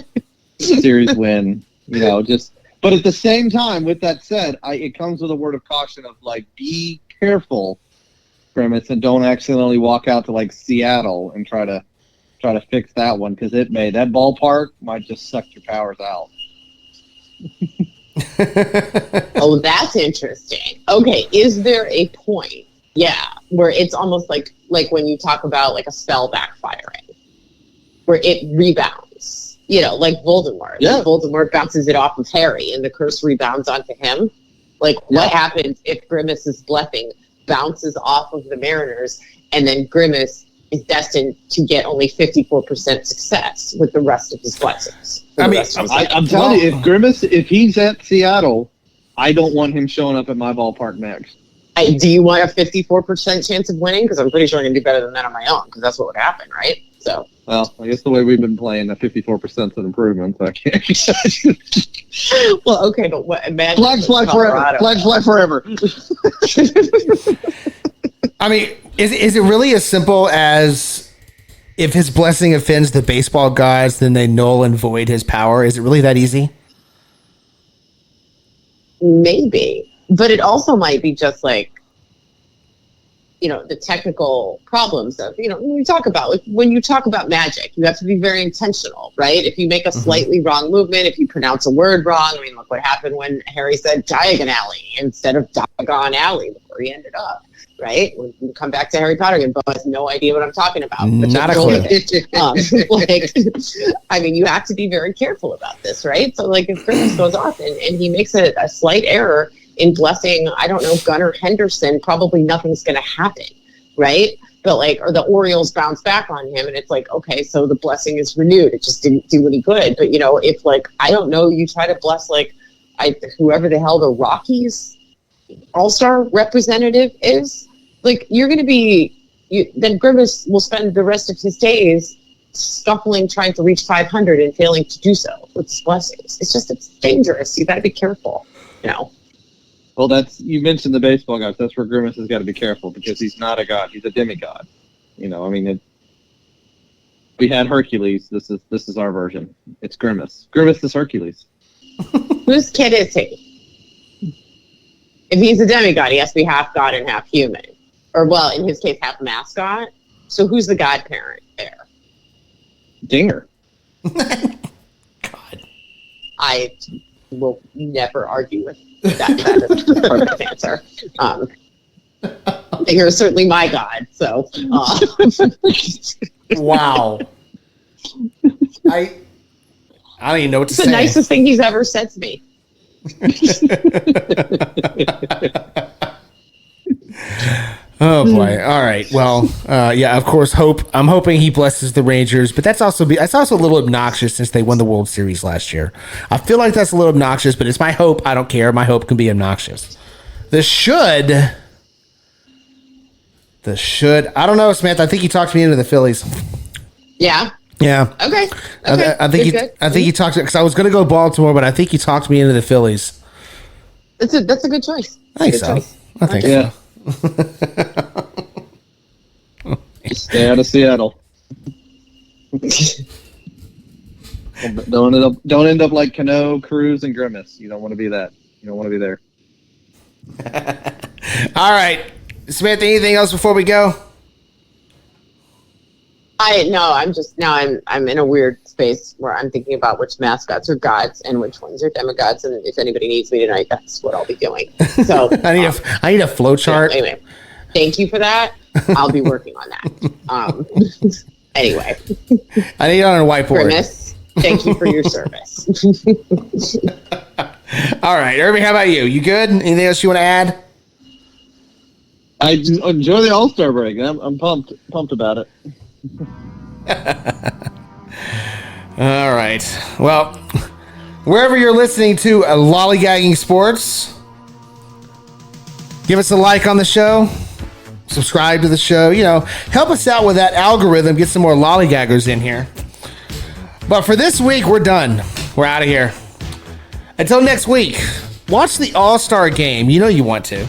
[SPEAKER 4] win. But at the same time, with that said, it comes with a word of caution of, like, be careful, Grimace, and don't accidentally walk out to, like, Seattle and try to fix that one, because that ballpark might just suck your powers out.
[SPEAKER 3] Oh, that's interesting. Okay, is there a point, where it's almost like when you talk about, like, a spell backfiring, where it rebounds, like Voldemort. Yeah. Like Voldemort bounces it off of Harry, and the curse rebounds onto him. Like, what happens if Grimace's blessing bounces off of the Mariners, and then Grimace is destined to get only 54% success with the rest of his blessings?
[SPEAKER 4] I'm telling you, if he's at Seattle, I don't want him showing up at my ballpark next.
[SPEAKER 3] Do you want a 54% chance of winning? Because I'm pretty sure I can do better than that on my own, because that's what would happen, right? So. Well,
[SPEAKER 4] I guess the way we've been playing, a 54% an improvement. So I can't.
[SPEAKER 3] Well, okay, but what? Imagine
[SPEAKER 4] flags fly forever. Flags fly forever.
[SPEAKER 2] I mean, is it really as simple as if his blessing offends the baseball gods, then they null and void his power? Is it really that easy?
[SPEAKER 3] Maybe, but it also might be just like, the technical problems of, when you talk about magic, you have to be very intentional, right? If you make a slightly wrong movement, if you pronounce a word wrong, I mean, look what happened when Harry said Diagon Alley instead of Diagon Alley, look where he ended up, right? When you come back to Harry Potter again, Bo has no idea what I'm talking about.
[SPEAKER 2] Not a clue.
[SPEAKER 3] I mean, you have to be very careful about this, right? So, like, if Grimace goes off and he makes a slight error in blessing, I don't know, Gunnar Henderson, probably nothing's going to happen, right? But, like, or the Orioles bounce back on him, and it's like, okay, so the blessing is renewed. It just didn't do any good. But, if, like, I don't know, you try to bless, like, whoever the hell the Rockies All-Star representative is, like, you're going to be, then Grimace will spend the rest of his days scuffling, trying to reach 500 and failing to do so with his blessings. It's dangerous. You got to be careful,
[SPEAKER 4] Well, you mentioned the baseball guys. That's where Grimace has got to be careful because he's not a god. He's a demigod. You know, I mean, we had Hercules. This is our version. It's Grimace. Grimace is Hercules.
[SPEAKER 3] Whose kid is he? If he's a demigod, he has to be half god and half human. Or, well, in his case, half mascot. So who's the godparent there?
[SPEAKER 4] Dinger.
[SPEAKER 2] God.
[SPEAKER 3] I will never argue with that perfect answer. Dinger is certainly my god, so.
[SPEAKER 2] Wow. I don't even know what to say.
[SPEAKER 3] It's the nicest thing he's ever said to me.
[SPEAKER 2] Oh boy! All right. Well, yeah. Of course, I'm hoping he blesses the Rangers, but that's also a little obnoxious since they won the World Series last year. I feel like that's a little obnoxious, but it's my hope. I don't care. My hope can be obnoxious. The should. I don't know, Samantha. I think he talked me into the Phillies.
[SPEAKER 3] Yeah.
[SPEAKER 2] Yeah.
[SPEAKER 3] Okay.
[SPEAKER 2] I think he talked because I was going to go Baltimore, but I think he talked me into the Phillies.
[SPEAKER 3] That's a good choice.
[SPEAKER 2] I think so. I think so.
[SPEAKER 4] Stay out of Seattle. Don't end up like Cano, Cruz, and Grimace. You don't want to be that. You don't want to be there.
[SPEAKER 2] All right, Samantha. Anything else before we go?
[SPEAKER 3] I'm in a weird space where I'm thinking about which mascots are gods and which ones are demigods, and if anybody needs me tonight, that's what I'll be doing. So
[SPEAKER 2] I need a flow chart.
[SPEAKER 3] Anyway, thank you for that. I'll be working on that. Anyway,
[SPEAKER 2] I need it on a whiteboard.
[SPEAKER 3] Grimace, thank you for your service.
[SPEAKER 2] All right, Irving, how about you? You good? Anything else you want to add?
[SPEAKER 4] I just enjoy the All-Star break. I'm pumped about it.
[SPEAKER 2] All right. Well, wherever you're listening to Lollygagging Sports, give us a like on the show, subscribe to the show, help us out with that algorithm, get some more lollygaggers in here. But for this week, we're done. We're out of here. Until next week, watch the All-Star game. You know you want to.